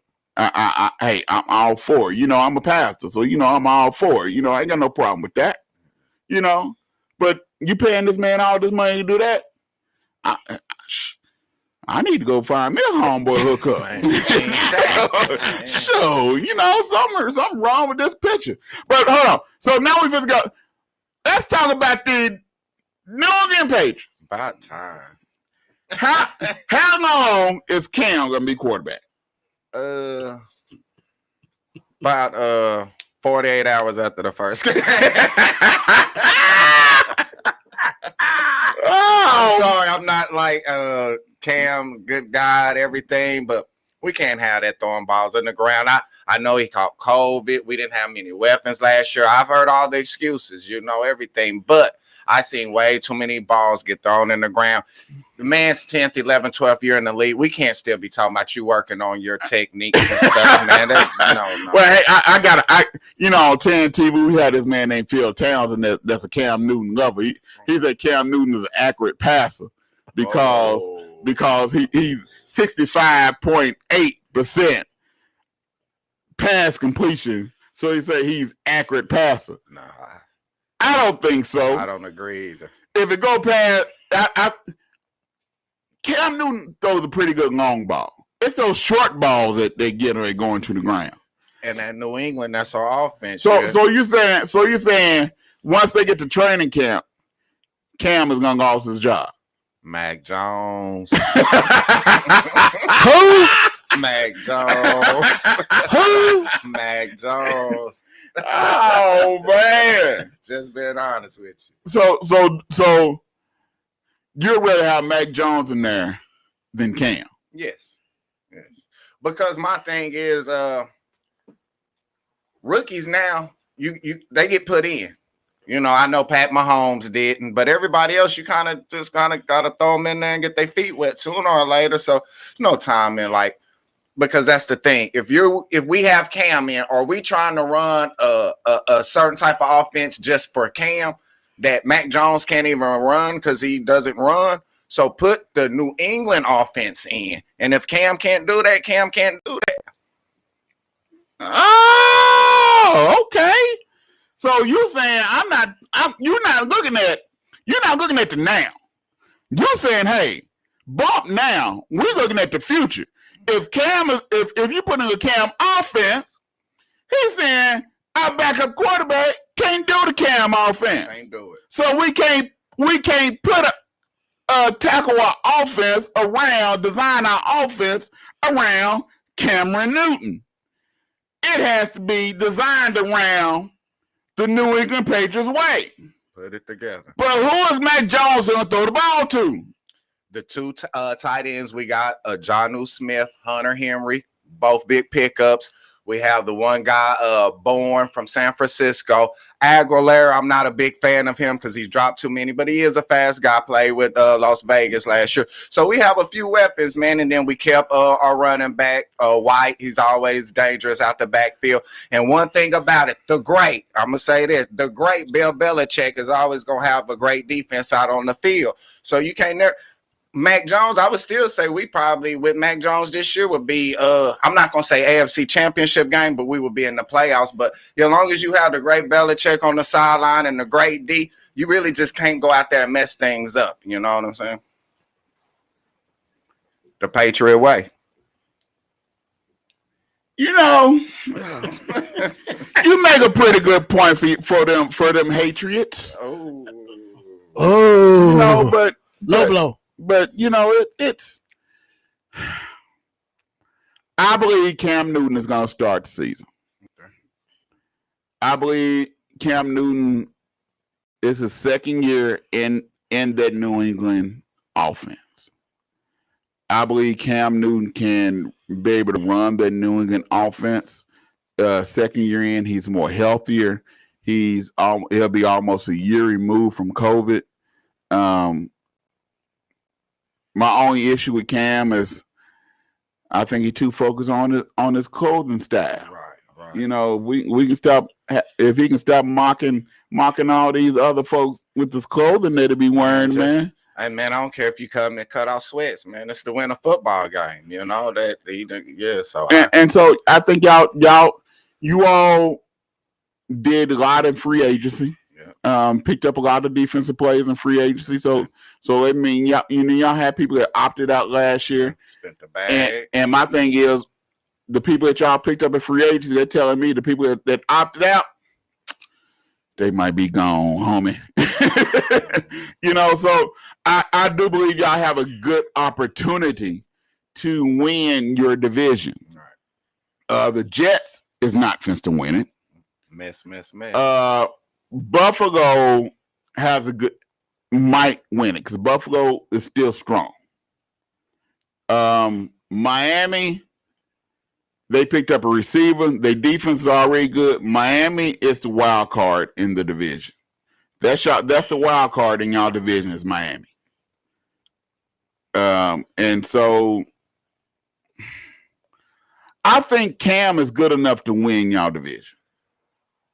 Hey, I'm all for it. You know, I'm a pastor, so you know I'm all for it. You know, I ain't got no problem with that. You know, but you paying this man all this money to do that? I need to go find me a homeboy hookup. So, you know, something wrong with this picture. But hold on. So now we just go. Let's talk about the New England Patriots. It's about time. How long is Cam gonna be quarterback? About 48 hours after the first game. I'm sorry, I'm not like Cam, good guy, everything, but we can't have that throwing balls in the ground. I know he caught COVID. We didn't have many weapons last year. I've heard all the excuses, you know, everything, but I seen way too many balls get thrown in the ground. The man's 10th, 11th, 12th year in the league. We can't still be talking about you working on your techniques and stuff, man. That's, no. Well, hey, you know, on 10 TV, we had this man named Phil Townsend that's a Cam Newton lover. He said Cam Newton is an accurate passer because he's 65.8% pass completion. So he said he's accurate passer. Nah. I don't think so. I don't agree either. If it go past, Cam Newton throws a pretty good long ball. It's those short balls that they get are going to the ground. And at New England, that's our offense. So you're saying once they get to training camp, Cam is gonna lose his job. Mac Jones. Who? Mac Jones. Who? Mac Jones. Oh man! Just being honest with you. So you'd rather have Mac Jones in there than Cam? Yes. Because my thing is, rookies now, they get put in. You know, I know Pat Mahomes didn't, but everybody else, you kind of gotta throw them in there and get their feet wet sooner or later. So no time in like. Because that's the thing. If we have Cam in, or we trying to run a certain type of offense just for Cam that Mac Jones can't even run because he doesn't run. So put the New England offense in. And if Cam can't do that, Cam can't do that. Oh, okay. So you're saying you're not looking at the now. You're saying, hey, bump now. We're looking at the future. If you put in a Cam offense, he's saying our backup quarterback can't do the Cam offense. Can't do it. So we can't put tackle our offense design our offense around Cameron Newton. It has to be designed around the New England Patriots way. Put it together. But who is Mac Jones going to throw the ball to? The two tight ends we got, Jonnu Smith, Hunter Henry, both big pickups. We have the one guy, Bourne from San Francisco. Aguilera, I'm not a big fan of him because he's dropped too many, but he is a fast guy. Played with Las Vegas last year. So we have a few weapons, man, and then we kept our running back, White. He's always dangerous out the backfield. And one thing about it, I'm going to say this, the great Bill Belichick is always going to have a great defense out on the field. So you can't never – Mac Jones, I would still say we probably with Mac Jones this year would be I'm not gonna say AFC championship game, but we would be in the playoffs. But as long as you have the great Belichick on the sideline and the great D, you really just can't go out there and mess things up. You know what I'm saying? The Patriot way. You know, you make a pretty good point for them Patriots. Oh, you know, but low blow. But, you know, it's – I believe Cam Newton is going to start the season. I believe Cam Newton is his second year in that New England offense. I believe Cam Newton can be able to run that New England offense. Second year in, he's more healthier. He'll be almost a year removed from COVID. My only issue with Cam is I think he's too focused on his clothing style. Right. You know, we can stop if he can stop mocking all these other folks with this clothing that he be wearing, man. Hey man, I don't care if you come and cut off sweats, man. It's to win a football game, you know So and so I think you all did a lot in free agency. Picked up a lot of defensive players in free agency. So I mean, y'all had people that opted out last year. Spent the bag. And my thing is, the people that y'all picked up in free agency, they're telling me the people that opted out, they might be gone, homie. You know, so I do believe y'all have a good opportunity to win your division. Right. The Jets is not fenced to win it. Miss. Buffalo might win it because Buffalo is still strong. Miami, they picked up a receiver. Their defense is already good. Miami is the wild card in the division. That's the wild card in y'all division is Miami. And so I think Cam is good enough to win y'all division.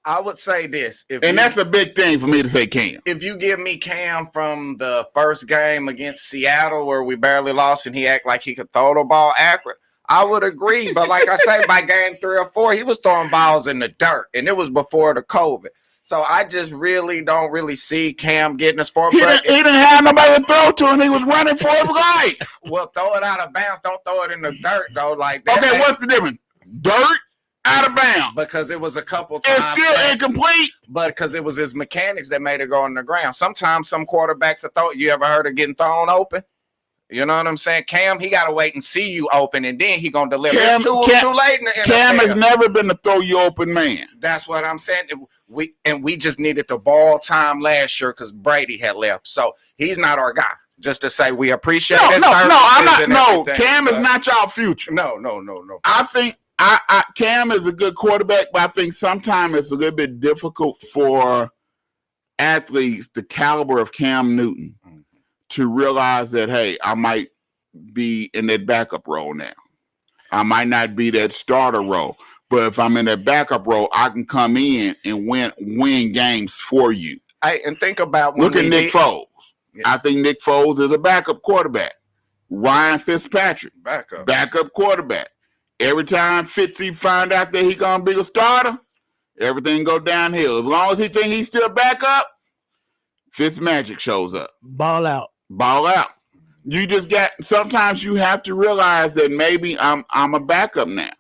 I would say this. That's a big thing for me to say Cam. If you give me Cam from the first game against Seattle where we barely lost and he act like he could throw the ball accurate, I would agree. But like I say, by game 3 or 4, he was throwing balls in the dirt, and it was before the COVID. So I just don't really see Cam getting as far. He didn't have nobody to throw to, and he was running for his life. Well, throw it out of bounds. Don't throw it in the dirt, though. Like that. Okay, what's the difference? Dirt? Out of bounds. Because it was a couple times. It's still incomplete. But because it was his mechanics that made it go on the ground. Sometimes some quarterbacks are thrown. You ever heard of getting thrown open? You know what I'm saying? Cam, he got to wait and see you open, and then he going to deliver. It's too late in the NFL. Cam has never been a throw you open man. That's what I'm saying. We just needed the ball time last year because Brady had left. So he's not our guy. Just to say we appreciate his services. I'm not. No, Cam is not y'all future. No. I think Cam is a good quarterback, but I think sometimes it's a little bit difficult for athletes the caliber of Cam Newton to realize that, hey, I might be in that backup role now. I might not be that starter role. But if I'm in that backup role, I can come in and win games for you. And think about look at Nick Foles. Yeah. I think Nick Foles is a backup quarterback. Ryan Fitzpatrick, backup quarterback. Every time Fitzy find out that he's gonna be a starter, everything go downhill. As long as he think he's still backup, Fitzmagic shows up. Ball out. You just sometimes you have to realize that maybe I'm a backup now.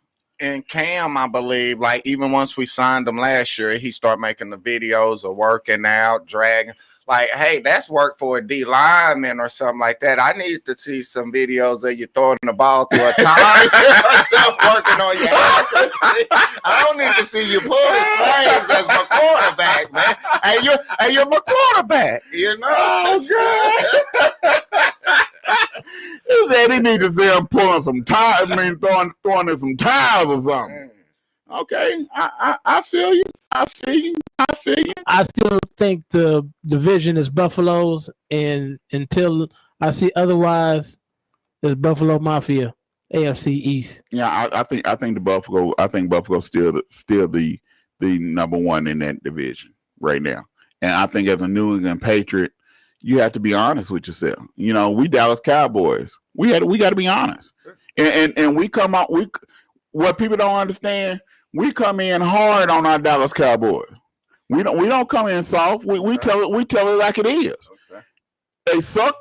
And Cam, I believe, like even once we signed him last year, he started making the videos of working out, dragging. Like, hey, that's work for a D lineman or something like that. I need to see some videos of you throwing the ball through a time or something, working on your accuracy. I don't need to see you pulling slings as my quarterback, man. Hey, you're my quarterback, you know? Oh, God. He said he need to see him pulling some tires. I mean, throwing in some tires or something. Okay, I feel you. I feel you. I still think the division is Buffalo's, and until I see otherwise, it's Buffalo Mafia, AFC East. Yeah, I think the Buffalo. I think Buffalo's still the number one in that division right now. And I think as a New England Patriot, you have to be honest with yourself. You know, we Dallas Cowboys. We got to be honest. And we come out. What people don't understand. We come in hard on our Dallas Cowboys. We don't come in soft. We tell it like it is. Okay. They suck.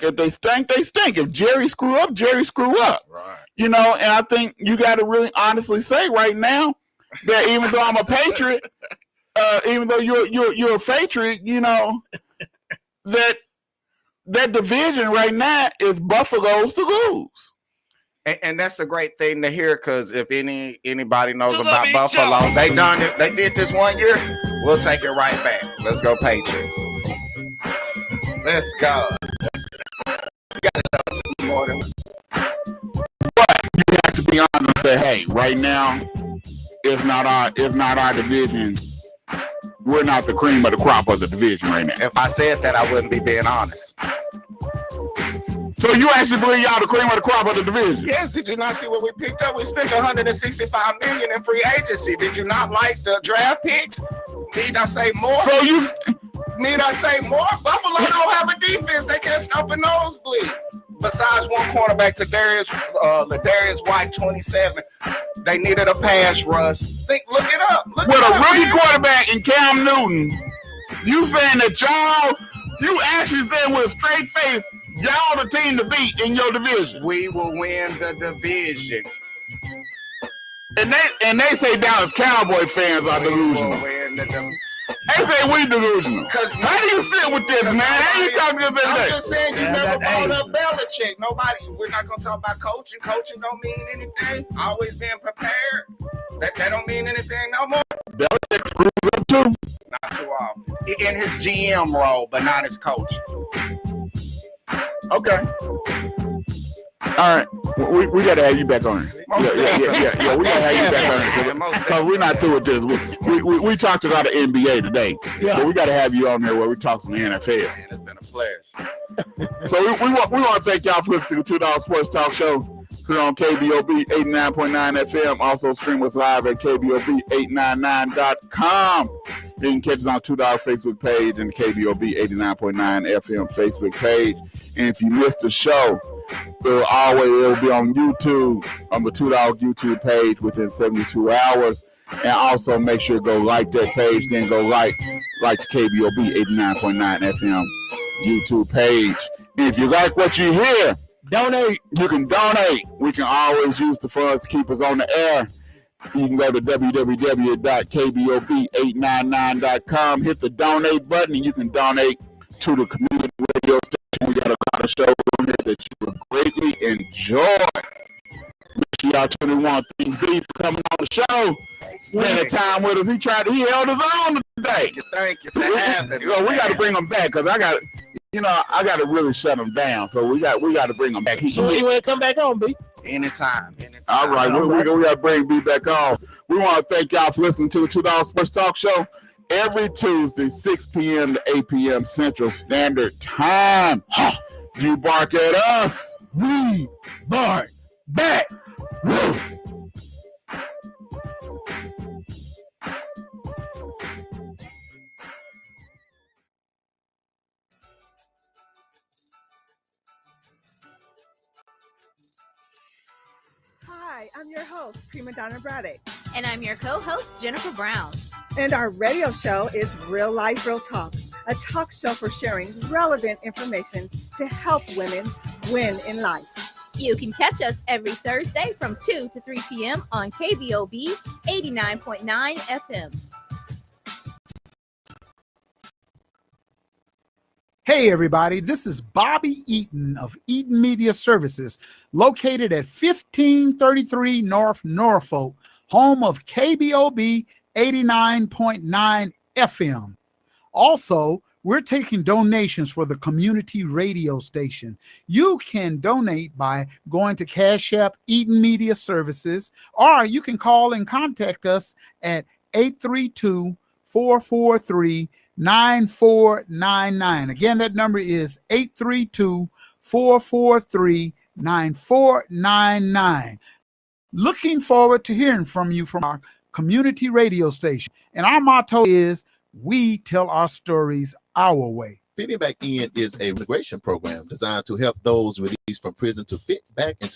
If they stink, they stink. If Jerry screw up, Jerry screw up. Right. You know, and I think you got to really honestly say right now that even though I'm a Patriot, even though you're a Patriot, you know that division right now is Buffalo's to lose. And that's a great thing to hear, because if anybody knows about Buffalo, they done it. They did this 1 year. We'll take it right back. Let's go Patriots. Let's go. You gotta know two more than. But you have to be honest and say, hey, right now, it's not our division. We're not the cream of the crop of the division right now. If I said that, I wouldn't be being honest. So you actually believe y'all the cream of the crop of the division? Yes. Did you not see what we picked up? We spent $165 million in free agency. Did you not like the draft picks? Need I say more? Need I say more? Buffalo don't have a defense. They can't stop a nosebleed. Besides one cornerback, Ladarius White, 27. They needed a pass rush. Look it up. With a rookie quarterback in Cam Newton, you saying that you actually saying with a straight face, y'all the team to beat in your division. We will win the division. And they say Dallas Cowboy fans are delusional. They say we delusional. How do you sit with this, man? How you talking to this I'm just saying you never brought up Belichick. We're not going to talk about coaching. Coaching don't mean anything. Always being prepared. That don't mean anything no more. Belichick screws up too. Not too often. In his GM role, but not his coach. Okay. All right. We got to have you back on it. Yeah. We got to have you back on it because we're not through with this. We talked about the NBA today. Yeah. But we got to have you on there where we talk some NFL. Man, it's been a pleasure. So we want to thank y'all for listening to $2 Sports Talk Show here on Kbob 89.9 FM. Also stream us live at Kbob 89.9.com. You can catch us on $2 Facebook page and the Kbob 89.9 FM Facebook page. And if you missed the show, it'll be on YouTube, on the $2 YouTube page within 72 hours. And also make sure to go like that page, then go like the Kbob 89.9 FM YouTube page. And if you like what you hear, donate. You can donate. We can always use the funds to keep us on the air. You can go to www.kbob899.com, hit the donate button, and you can donate to the community radio station. We got a lot of shows on here that you will greatly enjoy. Make sure y'all tune in. Thank B for coming on the show. Spending time with us. He held his own today. Thank you for having me. We got to bring him back because I got to really shut him down. So we got to bring him back. So you want to come back on, B? Anytime. All right, we got to bring B back on. We want to thank y'all for listening to the $2 Sports Talk Show every Tuesday, 6 p.m. to 8 p.m. Central Standard Time. You bark at us, we bark back. Woo. Hi, I'm your host, Prima Donna Braddock. And I'm your co-host, Jennifer Brown. And our radio show is Real Life, Real Talk, a talk show for sharing relevant information to help women win in life. You can catch us every Thursday from 2 to 3 p.m. on KBOB 89.9 FM. Hey everybody, this is Bobby Eaton of Eaton Media Services, located at 1533 North Norfolk, home of KBOB 89.9 FM. Also, we're taking donations for the community radio station. You can donate by going to Cash App, Eden Media Services, or you can call and contact us at 832-443-9499. Again, that number is 832-443-9499. Looking forward to hearing from you from our community radio station. And our motto is, we tell our stories our way. Fitting Back In is a integration program designed to help those released from prison to fit back into